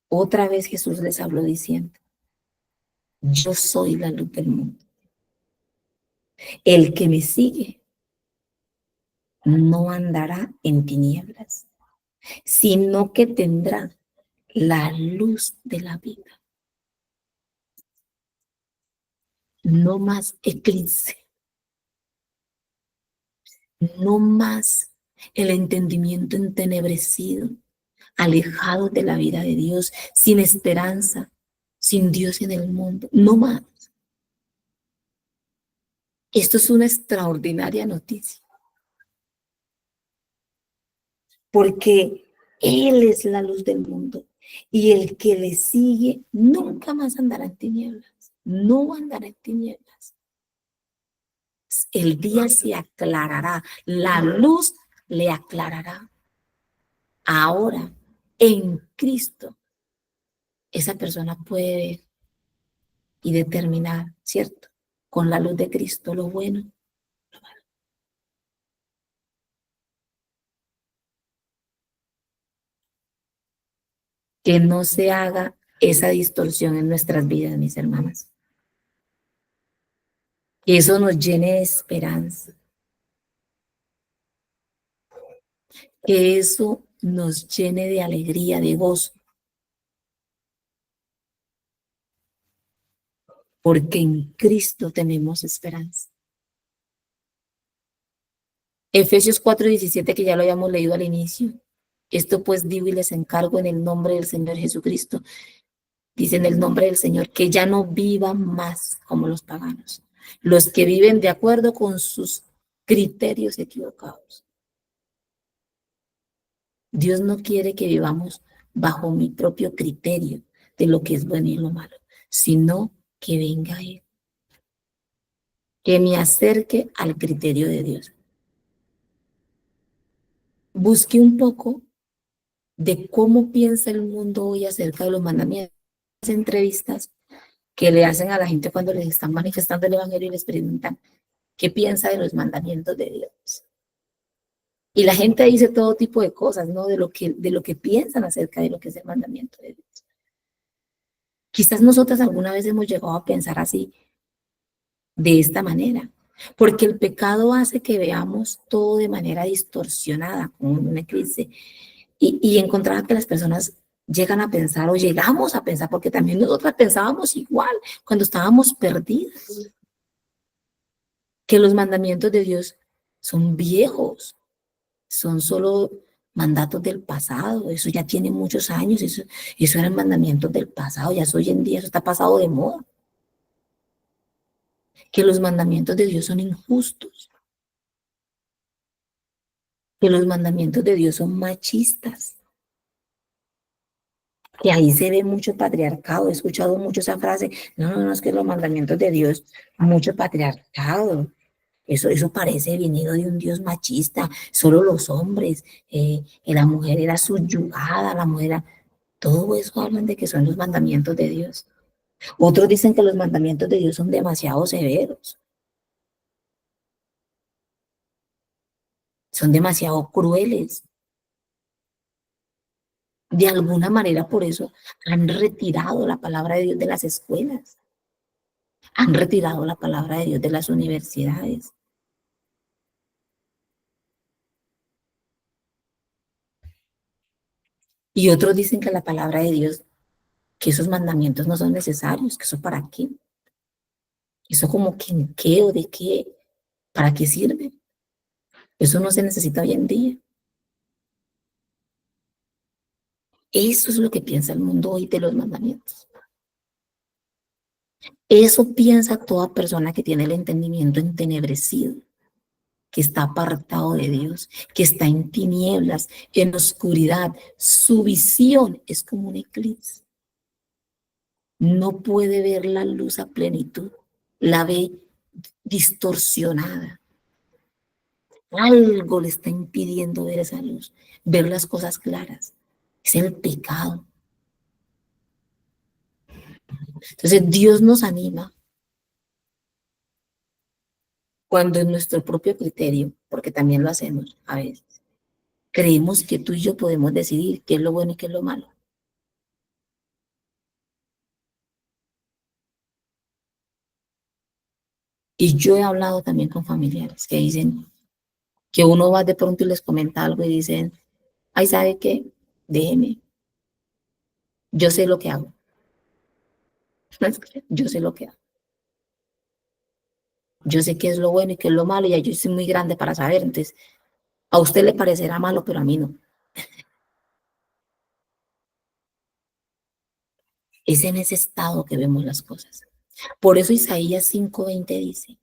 Speaker 1: Otra vez Jesús les habló diciendo, yo soy la luz del mundo. El que me sigue no andará en tinieblas, sino que tendrá la luz de la vida. No más eclipse, no más el entendimiento entenebrecido, alejado de la vida de Dios, sin esperanza, sin Dios en el mundo, no más. Esto es una extraordinaria noticia, porque Él es la luz del mundo. Y el que le sigue nunca más andará en tinieblas. No andará en tinieblas. El día se aclarará. La luz le aclarará. Ahora, en Cristo, esa persona puede ver y determinar, ¿cierto? Con la luz de Cristo, lo bueno. Que no se haga esa distorsión en nuestras vidas, mis hermanas. Que eso nos llene de esperanza. Que eso nos llene de alegría, de gozo. Porque en Cristo tenemos esperanza. Efesios 4:17, que ya lo habíamos leído al inicio. Esto pues digo y les encargo en el nombre del Señor Jesucristo. Dice en el nombre del Señor, que ya no vivan más como los paganos. Los que viven de acuerdo con sus criterios equivocados. Dios no quiere que vivamos bajo mi propio criterio de lo que es bueno y lo malo, sino que venga Él, que me acerque al criterio de Dios. Busque un poco de cómo piensa el mundo hoy acerca de los mandamientos. Entrevistas que le hacen a la gente cuando les están manifestando el evangelio y les preguntan qué piensa de los mandamientos de Dios. Y la gente dice todo tipo de cosas, ¿no? De lo que piensan acerca de lo que es el mandamiento de Dios. Quizás nosotras alguna vez hemos llegado a pensar así, de esta manera, porque el pecado hace que veamos todo de manera distorsionada, como una eclipse, y encontrar que las personas llegan a pensar o llegamos a pensar, porque también nosotras pensábamos igual cuando estábamos perdidas, que los mandamientos de Dios son viejos, son solo mandatos del pasado, eso ya tiene muchos años, eso eran mandamientos del pasado, ya es hoy en día, eso está pasado de moda, que los mandamientos de Dios son injustos, que los mandamientos de Dios son machistas, que ahí se ve mucho patriarcado. He escuchado mucho esa frase, no, no, no, es que los mandamientos de Dios, mucho patriarcado. Eso parece venido de un Dios machista, solo los hombres, la mujer era subyugada, la mujer era... Todo eso hablan de que son los mandamientos de Dios. Otros dicen que los mandamientos de Dios son demasiado severos, son demasiado crueles. De alguna manera, por eso han retirado la palabra de Dios de las escuelas, han retirado la palabra de Dios de las universidades. Y otros dicen que la palabra de Dios, que esos mandamientos no son necesarios, que eso para qué, eso como que en qué o de qué, para qué sirve. Eso no se necesita hoy en día. Eso es lo que piensa el mundo hoy de los mandamientos. Eso piensa toda persona que tiene el entendimiento entenebrecido, que está apartado de Dios, que está en tinieblas, en oscuridad. Su visión es como un eclipse. No puede ver la luz a plenitud, la ve distorsionada. Algo le está impidiendo ver esa luz, ver las cosas claras. Es el pecado. Entonces Dios nos anima cuando en nuestro propio criterio, porque también lo hacemos a veces, creemos que tú y yo podemos decidir qué es lo bueno y qué es lo malo. Y yo he hablado también con familiares que dicen que uno va de pronto y les comenta algo y dicen, ay, ¿sabe qué? Déjeme, yo sé lo que hago. Yo sé lo que hago. Yo sé qué es lo bueno y qué es lo malo, y ya yo soy muy grande para saber. Entonces, a usted le parecerá malo, pero a mí no. Es en ese estado que vemos las cosas. Por eso Isaías 5:20 dice,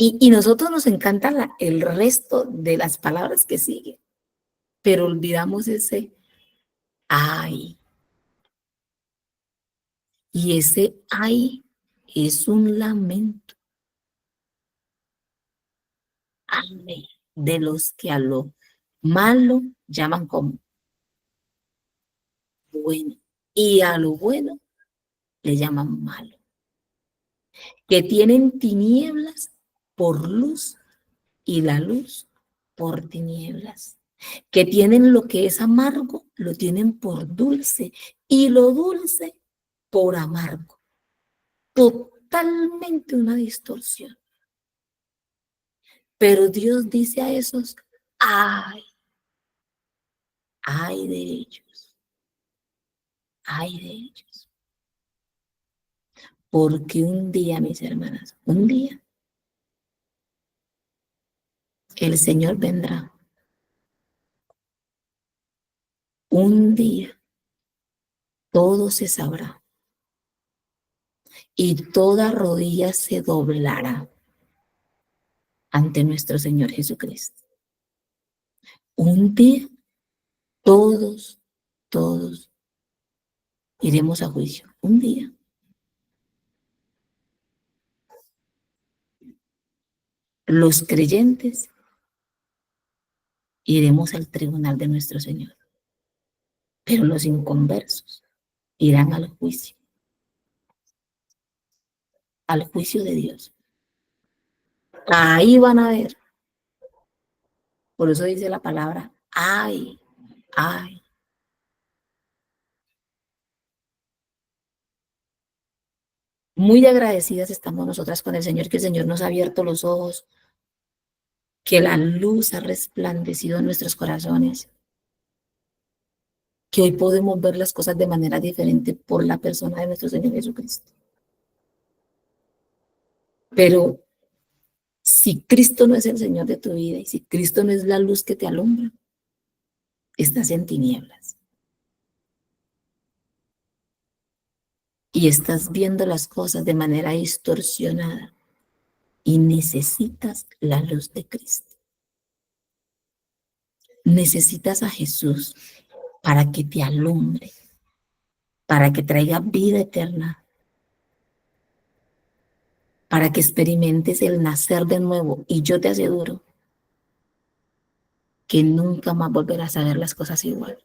Speaker 1: Y nosotros nos encanta el resto de las palabras que siguen, pero olvidamos ese ay. Y ese ay es un lamento. Ay de los que a lo malo llaman como bueno y a lo bueno le llaman malo. Que tienen tinieblas por luz y la luz por tinieblas. Que tienen lo que es amargo, lo tienen por dulce y lo dulce por amargo. Totalmente una distorsión. Pero Dios dice a esos, ay, ay de ellos, ay de ellos. Porque un día, mis hermanas, un día el Señor vendrá. Un día todo se sabrá y toda rodilla se doblará ante nuestro Señor Jesucristo. Un día todos iremos a juicio. Un día. Los creyentes iremos al tribunal de nuestro Señor, pero los inconversos irán al juicio de Dios. Ahí van a ver. Por eso dice la palabra, ay, ay. Muy agradecidas estamos nosotras con el Señor, que el Señor nos ha abierto los ojos, que la luz ha resplandecido en nuestros corazones, que hoy podemos ver las cosas de manera diferente por la persona de nuestro Señor Jesucristo. Pero si Cristo no es el Señor de tu vida y si Cristo no es la luz que te alumbra, estás en tinieblas. Y estás viendo las cosas de manera distorsionada y necesitas la luz de Cristo. Necesitas a Jesús para que te alumbre, para que traiga vida eterna, para que experimentes el nacer de nuevo. Y yo te aseguro que nunca más volverás a ver las cosas igual.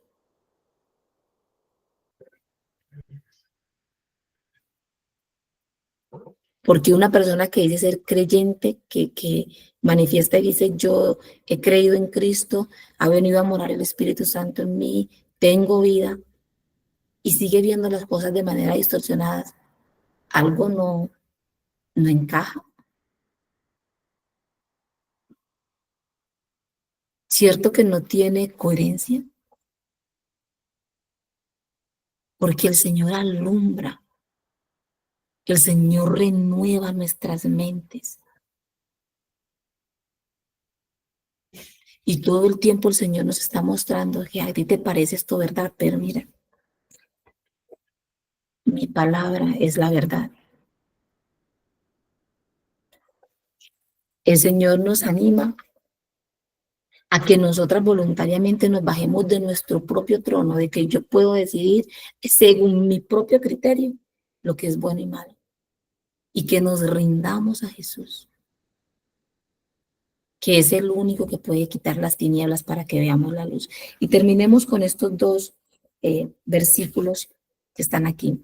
Speaker 1: Porque una persona que dice ser creyente, que manifiesta y dice, yo he creído en Cristo, ha venido a morar el Espíritu Santo en mí, tengo vida, y sigue viendo las cosas de manera distorsionada, algo no encaja. Cierto que no tiene coherencia, porque el Señor alumbra, el Señor renueva nuestras mentes. Y todo el tiempo el Señor nos está mostrando que a ti te parece esto verdad, pero mira, mi palabra es la verdad. El Señor nos anima a que nosotras voluntariamente nos bajemos de nuestro propio trono, de que yo puedo decidir según mi propio criterio lo que es bueno y malo, y que nos rindamos a Jesús, que es el único que puede quitar las tinieblas para que veamos la luz. Y terminemos con estos dos versículos que están aquí.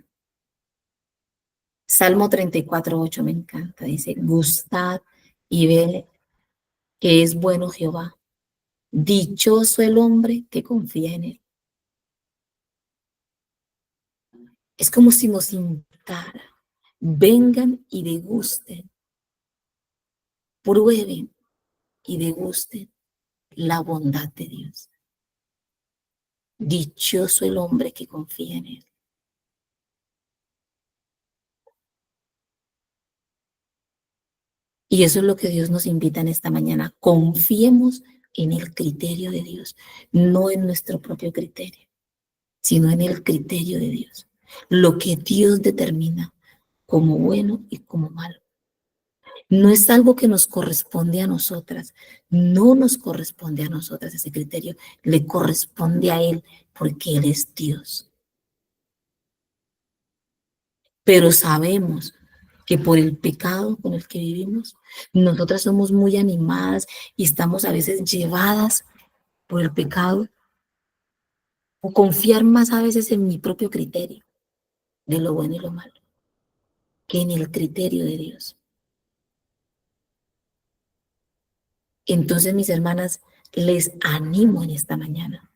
Speaker 1: Salmo 34:8 me encanta, dice, gustad y ved que es bueno Jehová. Dichoso el hombre que confía en él. Es como si nos invitara, vengan y degusten, prueben y degusten la bondad de Dios. Dichoso el hombre que confía en él. Y eso es lo que Dios nos invita en esta mañana. Confiemos en el criterio de Dios, no en nuestro propio criterio, sino en el criterio de Dios. Lo que Dios determina como bueno y como malo. No es algo que nos corresponde a nosotras, no nos corresponde a nosotras ese criterio, le corresponde a Él porque Él es Dios. Pero sabemos que por el pecado con el que vivimos, nosotras somos muy animadas y estamos a veces llevadas por el pecado o confiar más a veces en mi propio criterio de lo bueno y lo malo que en el criterio de Dios. Entonces, mis hermanas, les animo en esta mañana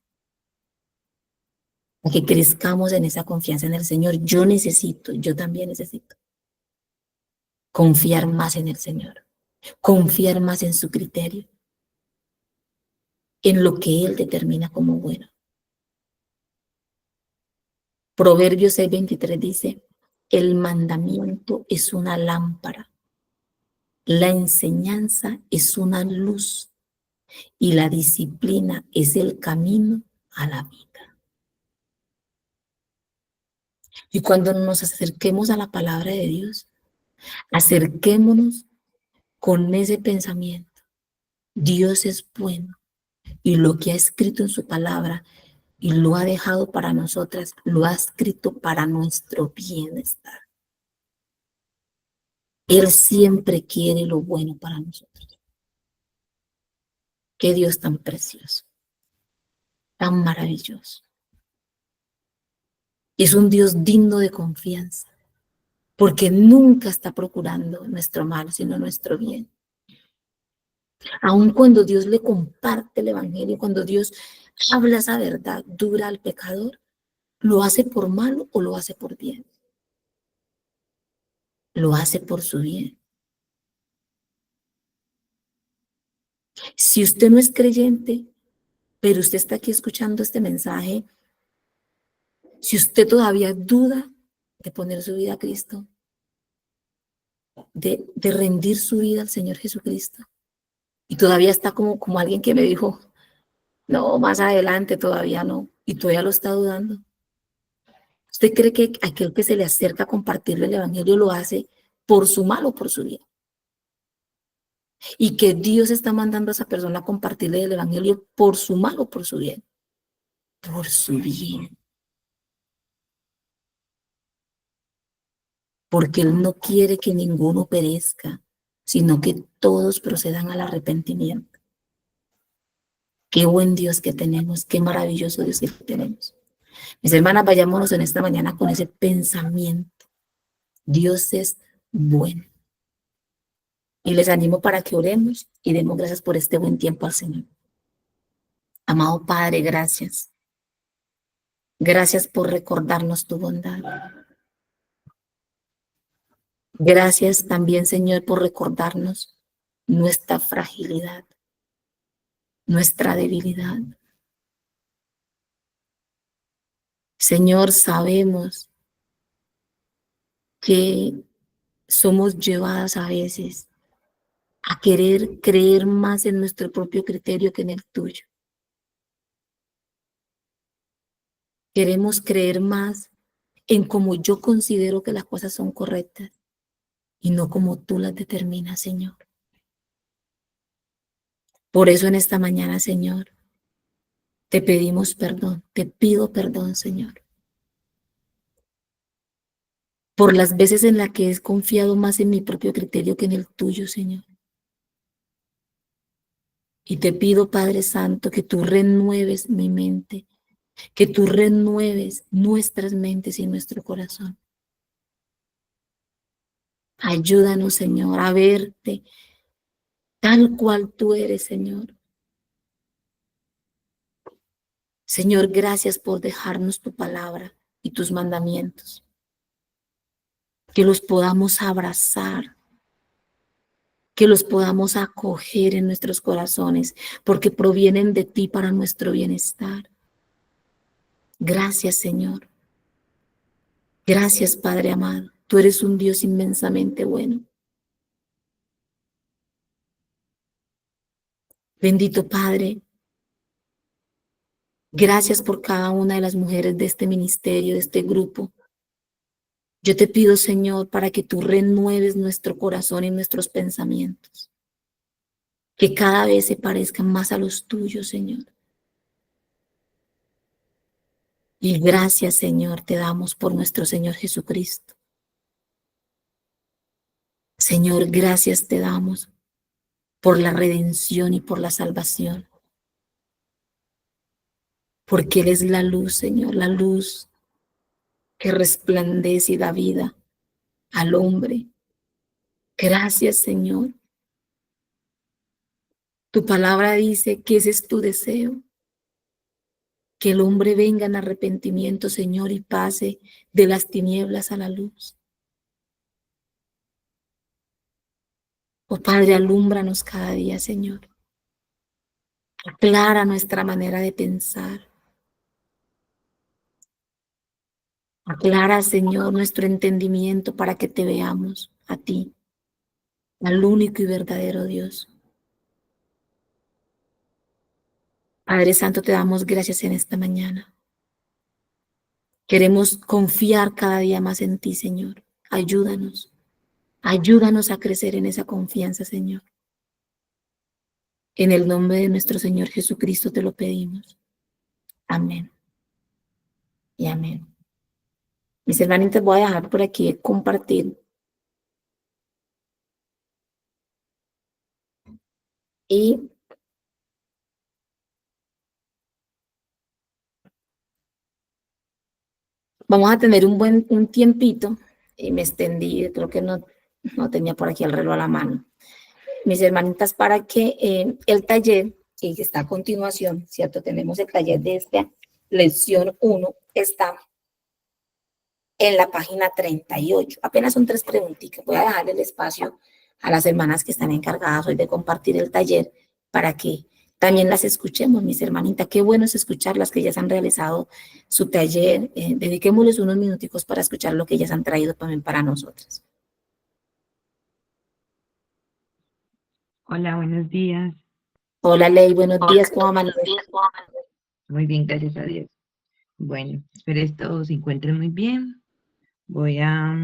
Speaker 1: a que crezcamos en esa confianza en el Señor. Yo también necesito confiar más en el Señor, confiar más en su criterio, en lo que Él determina como bueno. Proverbios 6:23 dice, el mandamiento es una lámpara, la enseñanza es una luz y la disciplina es el camino a la vida. Y cuando nos acerquemos a la palabra de Dios, acerquémonos con ese pensamiento. Dios es bueno y lo que ha escrito en su palabra y lo ha dejado para nosotras, lo ha escrito para nuestro bienestar. Él siempre quiere lo bueno para nosotros. Qué Dios tan precioso, tan maravilloso. Es un Dios digno de confianza, porque nunca está procurando nuestro mal, sino nuestro bien. Aun cuando Dios le comparte el evangelio, cuando Dios habla esa verdad dura al pecador, ¿lo hace por malo o lo hace por bien? Lo hace por su bien. Si usted no es creyente, pero usted está aquí escuchando este mensaje, si usted todavía duda de poner su vida a Cristo, de rendir su vida al Señor Jesucristo, y todavía está como alguien que me dijo, no, más adelante todavía no, y todavía lo está dudando. ¿Usted cree que aquel que se le acerca a compartirle el evangelio lo hace por su mal o por su bien? Y que Dios está mandando a esa persona a compartirle el evangelio por su mal o por su bien. Por su bien. Porque Él no quiere que ninguno perezca, sino que todos procedan al arrepentimiento. Qué buen Dios que tenemos, qué maravilloso Dios que tenemos. Mis hermanas, vayámonos en esta mañana con ese pensamiento. Dios es bueno. Y les animo para que oremos y demos gracias por este buen tiempo al Señor. Amado Padre, gracias. Gracias por recordarnos tu bondad. Gracias también, Señor, por recordarnos nuestra fragilidad, nuestra debilidad. Señor, sabemos que somos llevadas a veces a querer creer más en nuestro propio criterio que en el tuyo. Queremos creer más en cómo yo considero que las cosas son correctas y no como tú las determinas, Señor. Por eso en esta mañana, Señor, te pedimos perdón, te pido perdón, Señor, por las veces en las que he confiado más en mi propio criterio que en el tuyo, Señor. Y te pido, Padre Santo, que tú renueves mi mente, que tú renueves nuestras mentes y nuestro corazón. Ayúdanos, Señor, a verte tal cual tú eres, Señor. Señor, gracias por dejarnos tu palabra y tus mandamientos, que los podamos abrazar, que los podamos acoger en nuestros corazones, porque provienen de ti para nuestro bienestar. Gracias, Señor. Gracias, Padre amado. Tú eres un Dios inmensamente bueno. Bendito Padre, gracias por cada una de las mujeres de este ministerio, de este grupo, Yo te pido, Señor, para que tú renueves nuestro corazón y nuestros pensamientos, que cada vez se parezcan más a los tuyos, Señor. Y gracias, Señor, te damos por nuestro Señor Jesucristo. Señor, gracias te damos por la redención y por la salvación, porque Él es la luz, Señor, la luz que resplandece y da vida al hombre. Gracias, Señor. Tu palabra dice que ese es tu deseo, que el hombre venga en arrepentimiento, Señor, y pase de las tinieblas a la luz. Oh Padre, alúmbranos cada día, Señor. Aclara nuestra manera de pensar. Aclara, Señor, nuestro entendimiento para que te veamos a ti, al único y verdadero Dios. Padre Santo, te damos gracias en esta mañana. Queremos confiar cada día más en ti, Señor. Ayúdanos. Ayúdanos a crecer en esa confianza, Señor. En el nombre de nuestro Señor Jesucristo te lo pedimos. Amén. Y amén. Mis hermanitas, voy a dejar por aquí compartir. Y vamos a tener un tiempito. Y me extendí, creo que no tenía por aquí el reloj a la mano. Mis hermanitas, para que el taller, que está a continuación, ¿cierto? Tenemos el taller de esta lección 1, está en la página 38. Apenas son 3 preguntitas. Voy a dejar el espacio a las hermanas que están encargadas hoy de compartir el taller para que también las escuchemos, mis hermanitas. Qué bueno es escucharlas que ellas han realizado su taller. Dediquémosles unos minuticos para escuchar lo que ellas han traído también para nosotras.
Speaker 2: Hola, buenos días.
Speaker 1: Hola, Ley, buenos días, ¿cómo amaneces?
Speaker 2: Muy bien, gracias a Dios. Bueno, espero que todos se encuentren muy bien. Voy a